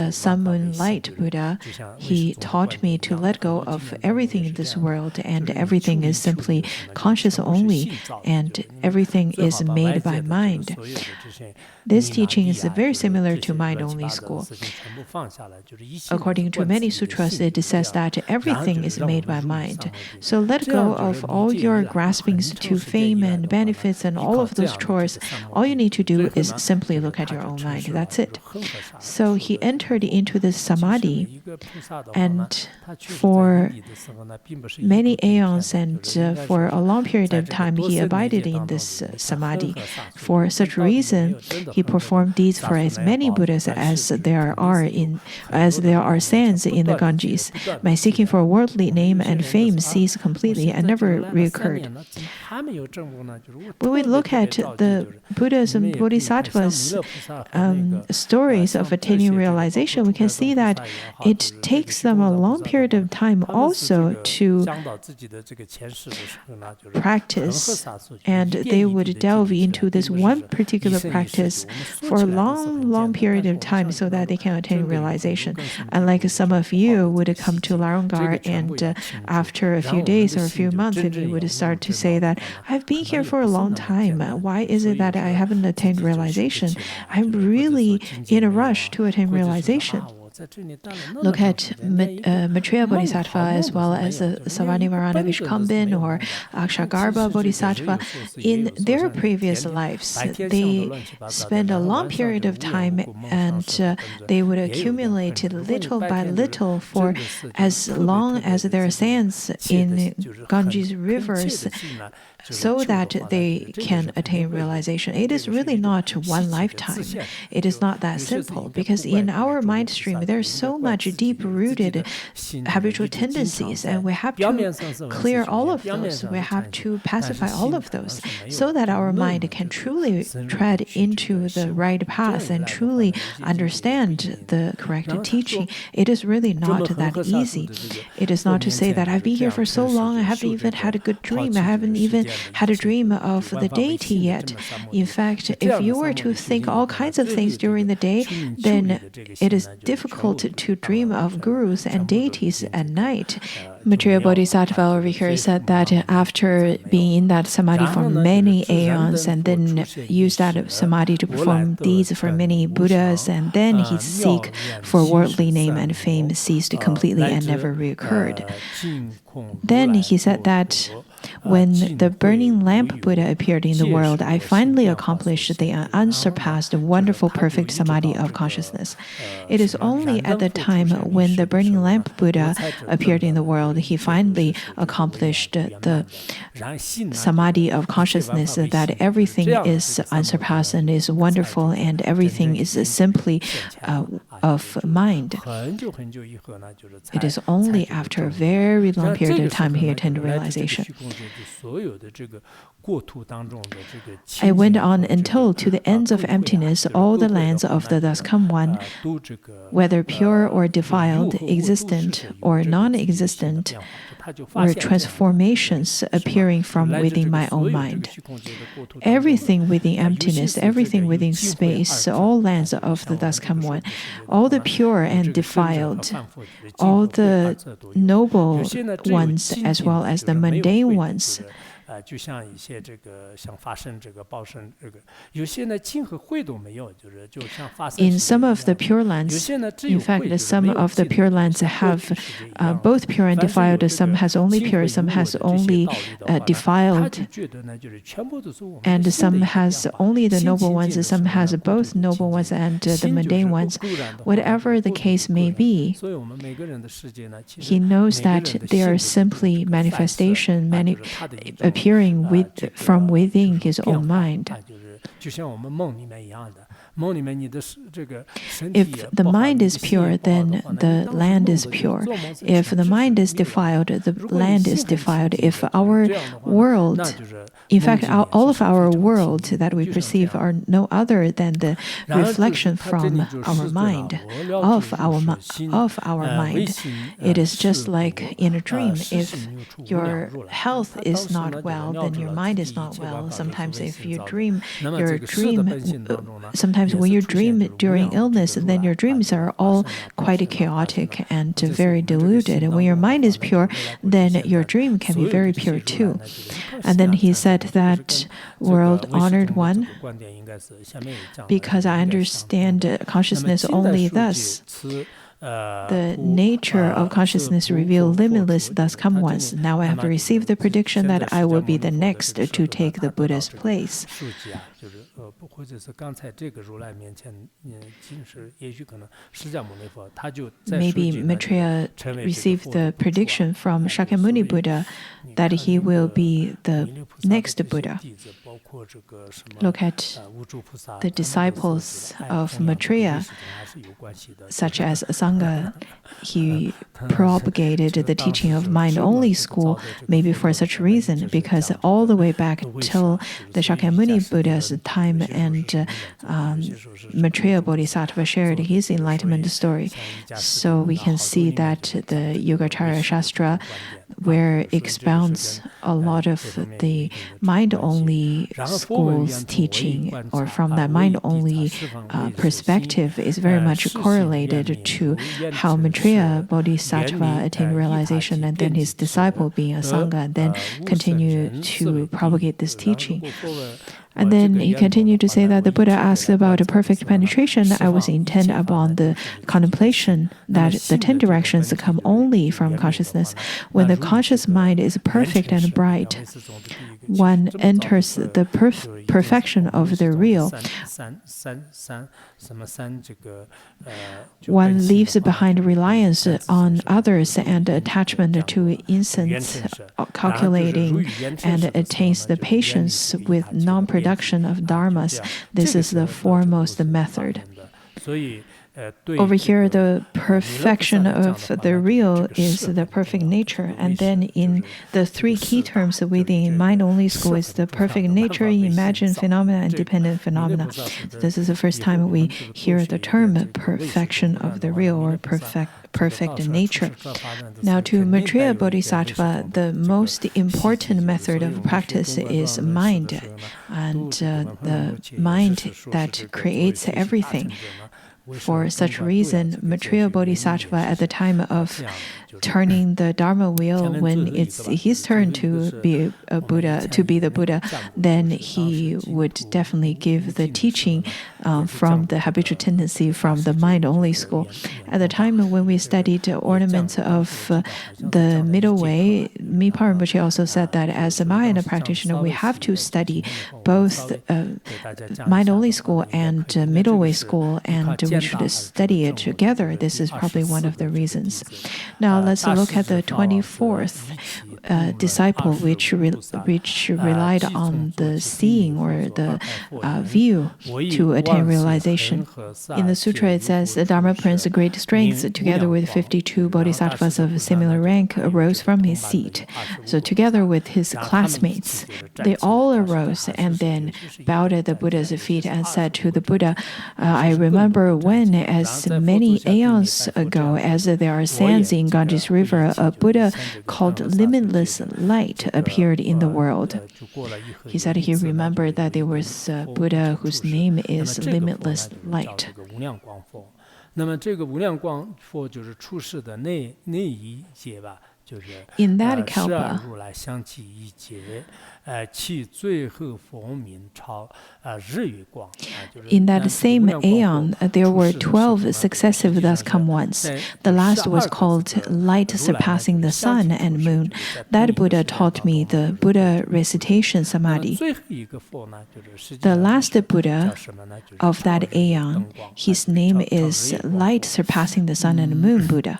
Sun Moon Light Buddha, he taught me to let go of everything in this world, and everything is simply conscious only, and everything is made by mind. This teaching is very similar to mind-only school. According to many sutras, it says that everything is made by mind. So let go of all your graspings to fame and benefits and all of those chores. All you need to do is simply look at your own mind. That's it. So he entered into this samadhi, and for many aeons and for a long period of time, he abided in this samadhi. For such reason, he performed deeds for as many Buddhas as there are sands in the Ganges. My seeking for worldly name and fame ceased completely and never reoccurred. When we look at the Buddhas and Bodhisattvas' stories of attaining realization, we can see that it takes them a long period of time also to practice, and they would delve into this one particular practice for a long period of time so that they can attain realization. Unlike some of you would come to Larungar, and after a few days or a few months, you would start to say that, I've been here for a long time. Why is it that I haven't attained realization? I'm really in a rush to attain realization. Look at Maitreya Bodhisattva as well as Savarnivarana Vishkambin or Akshagarbha Bodhisattva. In their previous lives, they spent a long period of time, and they would accumulate little by little for as long as there are sands in Ganges rivers, so that they can attain realization. It is really not one lifetime. It is not that simple, because in our mind stream, there's so much deep-rooted habitual tendencies, and we have to clear all of those. We have to pacify all of those, so that our mind can truly tread into the right path and truly understand the correct teaching. It is really not that easy. It is not to say that I've been here for so long, I haven't even had a good dream, I haven't even had a dream of the deity yet. In fact, if you were to think all kinds of things during the day, then it is difficult to dream of gurus and deities at night. Maitreya Bodhisattva over here said that after being in that samadhi for many aeons, and then used that samadhi to perform deeds for many Buddhas, and then his seek for worldly name and fame ceased completely and never reoccurred. Then he said that when the burning lamp Buddha appeared in the world, I finally accomplished the unsurpassed, wonderful, perfect samadhi of consciousness. It is only at the time when the burning lamp Buddha appeared in the world, he finally accomplished the samadhi of consciousness, that everything is unsurpassed and is wonderful, and everything is simply of mind. It is only after a very long period of time he attained realization. I went on until to the ends of emptiness, all the lands of the thus come one, whether pure or defiled, existent or non-existent, were transformations appearing from within my own mind. Everything within emptiness, everything within space, all lands of the thus come one, all the pure and defiled, all the noble ones as well as the mundane ones, in some of the pure lands, in fact, some of the pure lands have both pure and defiled. Some has only pure, some has only defiled, and some has only the noble ones, some has both noble ones and the mundane ones. Whatever the case may be, he knows that they are simply manifestation, appearing from within his own mind. If the mind is pure, then the land is pure. If the mind is defiled, the land is defiled. If our world, in fact, all of our world that we perceive are no other than the reflection from our mind, of our mind. It is just like in a dream. If your health is not well, then your mind is not well. Sometimes if you dream, sometimes when you dream during illness, then your dreams are all quite chaotic and very diluted. And when your mind is pure, then your dream can be very pure too. And then he said that, world honored one, because I understand consciousness only thus. The nature of consciousness revealed limitless, thus come once. Now I have received the prediction that I will be the next to take the Buddha's place. Maybe Maitreya received the prediction from Shakyamuni Buddha that he will be the next Buddha. Look at the disciples of Maitreya, such as Sangha. He propagated the teaching of mind-only school, maybe for such reason, because all the way back till the Shakyamuni Buddha's time, and Maitreya Bodhisattva shared his enlightenment story. So we can see that the Yogacara Shastra, where expounds a lot of the mind-only school's teaching, or from that mind-only perspective, is very much correlated to how Maitreya Bodhisattva attained realization, and then his disciple being a Sangha, and then continue to propagate this teaching. And then he continued to say that the Buddha asked about a perfect penetration. I was intent upon the contemplation that the 10 directions come only from consciousness. When the conscious mind is perfect and bright, one enters the perfection of the real. One leaves behind reliance on others and attachment to incense, calculating, and attains the patience with non-production of dharmas. This is the foremost method. Over here, the perfection of the real is the perfect nature. And then in the 3 key terms within mind-only school is the perfect nature, imagined phenomena, and dependent phenomena. This is the first time we hear the term perfection of the real, or perfect nature. Now, to Maitreya Bodhisattva, the most important method of practice is mind, and the mind that creates everything. For such reason, Maitreya Bodhisattva, at the time of turning the Dharma wheel, when it's his turn to be a Buddha, then he would definitely give the teaching from the habitual tendency from the mind-only school. At the time when we studied ornaments of the middle way, Mipa Rinpoche also said that as a Mahayana practitioner, we have to study both mind-only school and middle way school, and we should study it together. This is probably one of the reasons. Now let's look at the 24th disciple, which relied on the seeing, or the view, to attain realization. In the sutra, it says, the Dharma Prince, great strength, together with 52 bodhisattvas of similar rank, arose from his seat. So together with his classmates, they all arose and then bowed at the Buddha's feet and said to the Buddha, I remember when, as many aeons ago, as there are sands in Ganges River, a Buddha called Limitless Light appeared in the world. He said he remembered that there was a Buddha whose name is Limitless Light. In that kalpa, in that same aeon, there were 12 successive thus come once. The last was called Light Surpassing the Sun and Moon. That Buddha taught me the Buddha recitation samadhi. The last Buddha of that aeon, his name is Light Surpassing the Sun and Moon Buddha.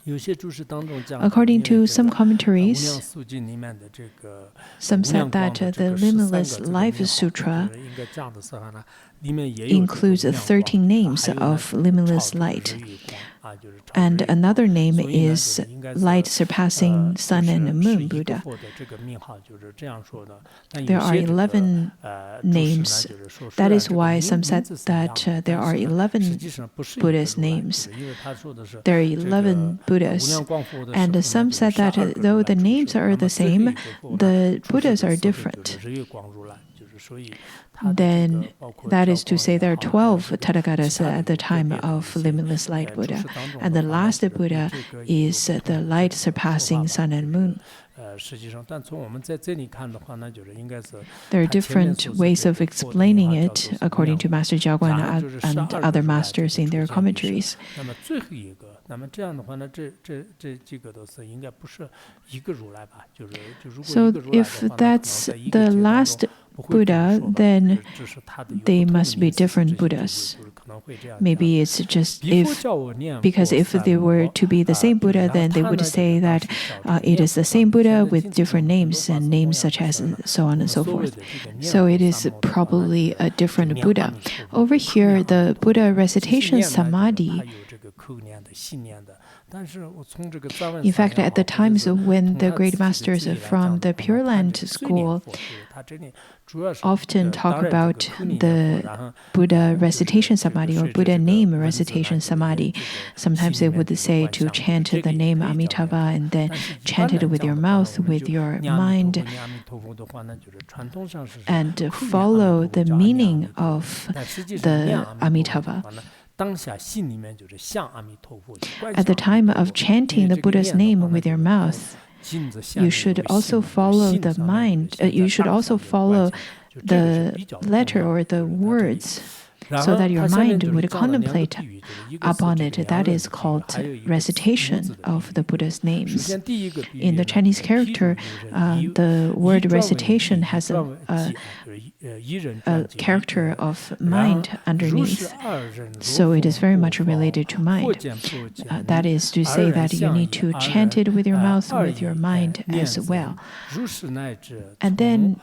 According to some commentaries, some said that the Limitless Life Sutra includes 13 names of limitless light. And another name is light surpassing sun and moon Buddha. There are 11 names. That is why some said that there are 11 Buddha's names. There are 11 Buddhas. And some said that though the names are the same, the Buddhas are different. Then that is to say there are 12 Tathagatas at the time of Limitless Light Buddha. And the last Buddha is the light surpassing sun and moon. There are different ways of explaining it according to Master Jiaguan and other masters in their commentaries. So if that's the last Buddha, then they must be different Buddhas. Maybe it's just because if they were to be the same Buddha, then they would say that it is the same Buddha with different names and names such as so on and so forth. So it is probably a different Buddha. Over here, the Buddha recitation samadhi. In fact, at the times when the great masters from the Pure Land school often talk about the Buddha recitation samadhi or Buddha name recitation samadhi, sometimes they would say to chant the name Amitabha and then chant it with your mouth, with your mind, and follow the meaning of the Amitabha. At the time of chanting the Buddha's name with your mouth, you should also follow the mind, you should also follow the letter or the words so that your mind would contemplate upon it. That is called recitation of the Buddha's names. In the Chinese character, the word recitation has a character of mind underneath. So it is very much related to mind. That is to say that you need to chant it with your mouth, with your mind as well. And then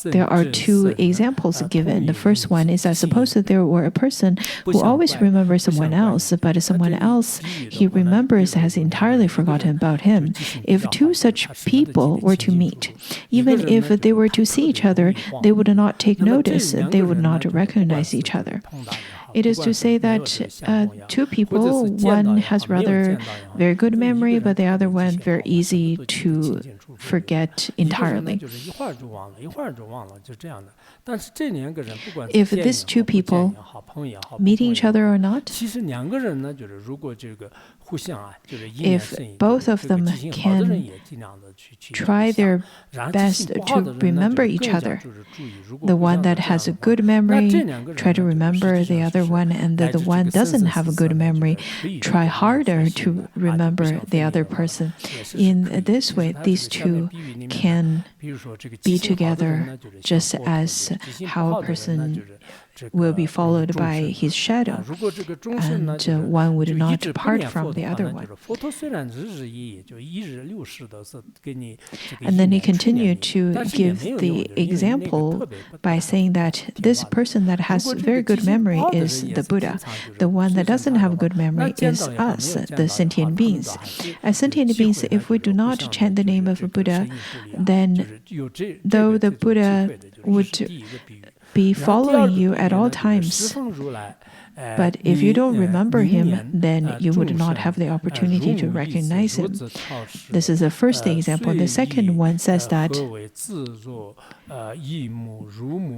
there are two examples given. The first one is that suppose that there were a person who always remembers someone else, but someone else he remembers has entirely forgotten about him. If two such people were to meet, even if they were to see each other, they would not take notice, they would not recognize each other. It is to say that two people, one has rather very good memory, but the other one very easy to forget entirely. If these two people meet each other or not, if both of them can try their best to remember each other, the one that has a good memory, try to remember the other one, and the one doesn't have a good memory, try harder to remember the other person. In this way, these two can be together just as how a person will be followed by his shadow, and one would not part from the other one. And then he continued to give the example by saying that this person that has very good memory is the Buddha. The one that doesn't have good memory is us, the sentient beings. As sentient beings, if we do not chant the name of a Buddha, then though the Buddha would be following you at all times, but if you don't remember him, then you would not have the opportunity to recognize him. This is the first example. The second one says that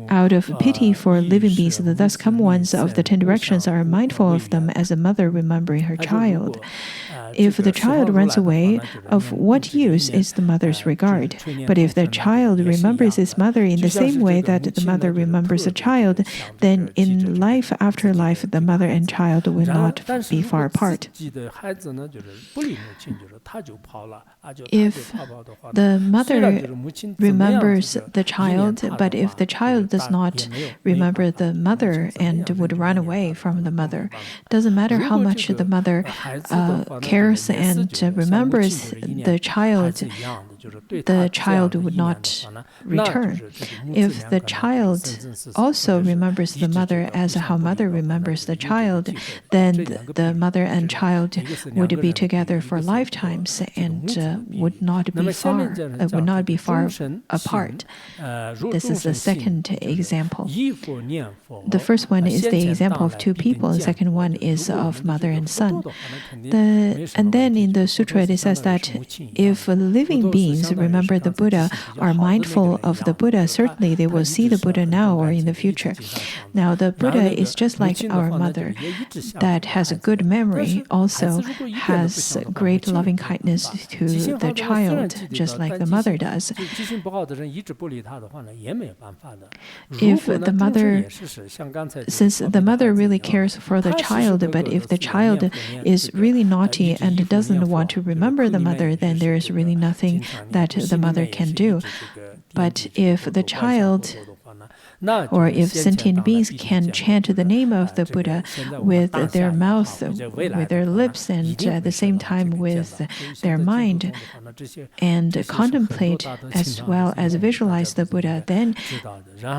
out of pity for living beings, the thus come ones of the 10 directions are mindful of them as a mother remembering her child. If the child runs away, of what use is the mother's regard? But if the child remembers his mother in the same way that the mother remembers a child, then in life after life, the mother and child will not be far apart. If the mother remembers the child, but if the child does not remember the mother and would run away from the mother, doesn't matter how much the mother cares cares and remembers the child would not return. If the child also remembers the mother as how mother remembers the child, then the mother and child would be together for lifetimes and would not be far apart. This is the second example. The first one is the example of two people. The second one is of mother and son. And then in the sutra it says that if living beings remember the Buddha, are mindful of the Buddha, certainly they will see the Buddha now or in the future. Now the Buddha is just like our mother that has a good memory, also has great loving kindness to the child, just like the mother does. If the mother, since the mother really cares for the child, but if the child is really naughty and doesn't want to remember the mother, then there is really nothing that the mother can do. But if the child or if sentient beings can chant the name of the Buddha with their mouth, with their lips, and at the same time with their mind, and contemplate as well as visualize the Buddha, then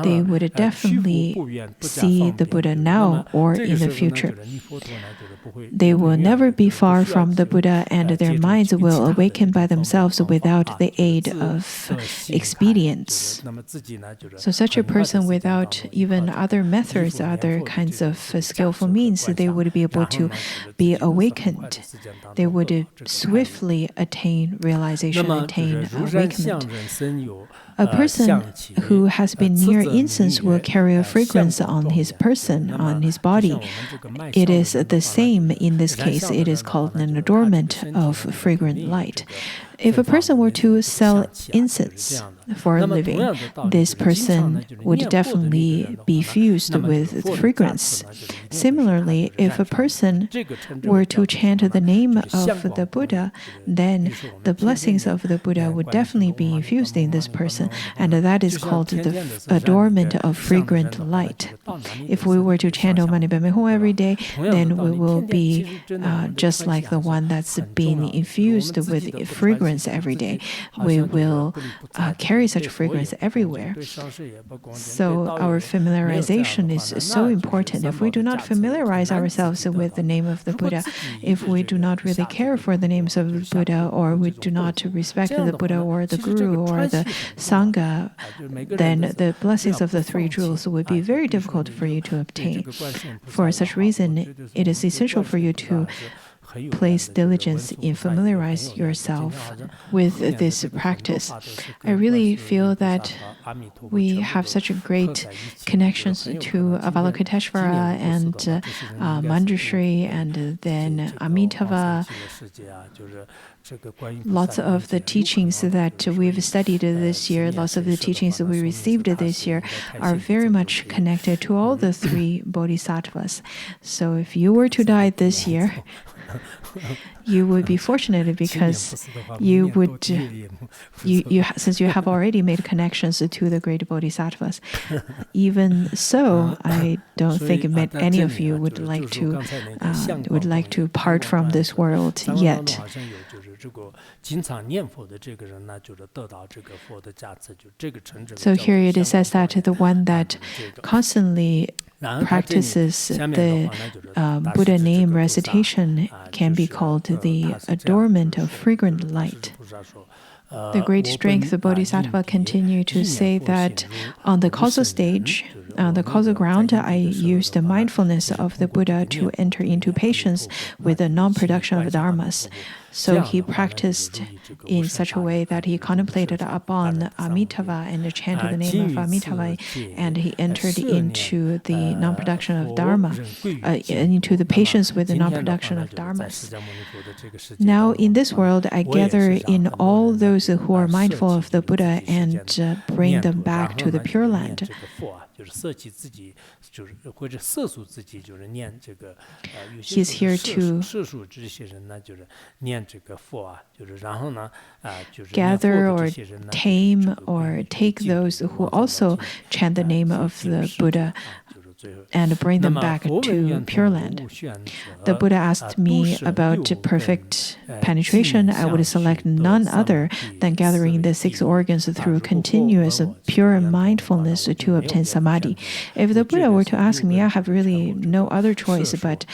they would definitely see the Buddha now or in the future. They will never be far from the Buddha, and their minds will awaken by themselves without the aid of expedience. So such a person, without even other methods, other kinds of skillful means, they would be able to be awakened. They would swiftly attain realization, attain awakenment. A person who has been near incense will carry a fragrance on his person, on his body. It is the same in this case. It is called an adornment of fragrant light. If a person were to sell incense for a living, this person would definitely be fused with fragrance. Similarly, if a person were to chant the name of the Buddha, then the blessings of the Buddha would definitely be infused in this person, and that is called the adornment of fragrant light. If we were to chant Om Mani Padme Hum every day, then we will be just like the one that's being infused with fragrance every day. We will carry such fragrance everywhere. So our familiarization is so important. If we do not familiarize ourselves with the name of the Buddha, if we do not really care for the names of the Buddha, or we do not respect the Buddha or the Guru or the Sangha, then the blessings of the three jewels would be very difficult for you to obtain. For such reason, it is essential for you to place diligence in familiarize yourself with this practice. I really feel that we have such a great connections to Avalokiteshvara and Manjushri and then Amitabha. Lots of the teachings that we've studied this year, lots of the teachings that we received this year are very much connected to all the three bodhisattvas. So if you were to die this year, you would be fortunate because you would, since you have already made connections to the great bodhisattvas. Even so, I don't think any of you would like to part from this world yet. So here it says that the one that constantly practices the Buddha name recitation can be called the adornment of fragrant light. The great strength of Bodhisattva continue to say that on the causal stage, on the causal ground, I used the mindfulness of the Buddha to enter into patience with the non-production of dharmas. So he practiced in such a way that he contemplated upon Amitabha and chanted the name of Amitabha, and he entered into the non-production of dharma, into the patience with the non-production of dharmas. Now in this world, I gather in all those who are mindful of the Buddha and bring them back to the Pure Land. He's here to gather or tame or take those who also chant the name of the Buddha and bring them back to Pure Land. The Buddha asked me about perfect penetration. I would select none other than gathering the 6 organs through continuous pure mindfulness to obtain samadhi. If the Buddha were to ask me, I have really no other choice but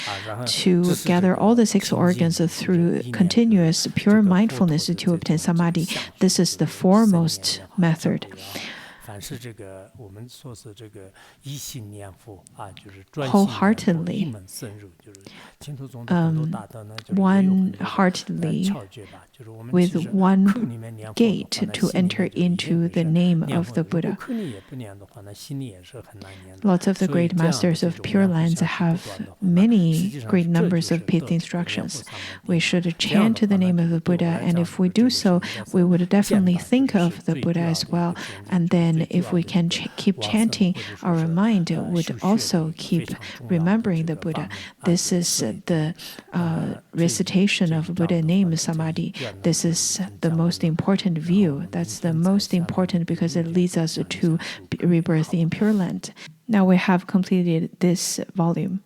to gather all the 6 organs through continuous pure mindfulness to obtain samadhi. This is the foremost method. Wholeheartedly, one-heartedly, with one gate to enter into the name of the Buddha. Lots of the great masters of Pure Lands have many great numbers of pith instructions. We should chant the name of the Buddha, and if we do so, we would definitely think of the Buddha as well. And then if we can keep chanting, our mind would also keep remembering the Buddha. This is the recitation of Buddha name, samadhi. This is the most important view. That's the most important because it leads us to rebirth in Pure Land. Now we have completed this volume.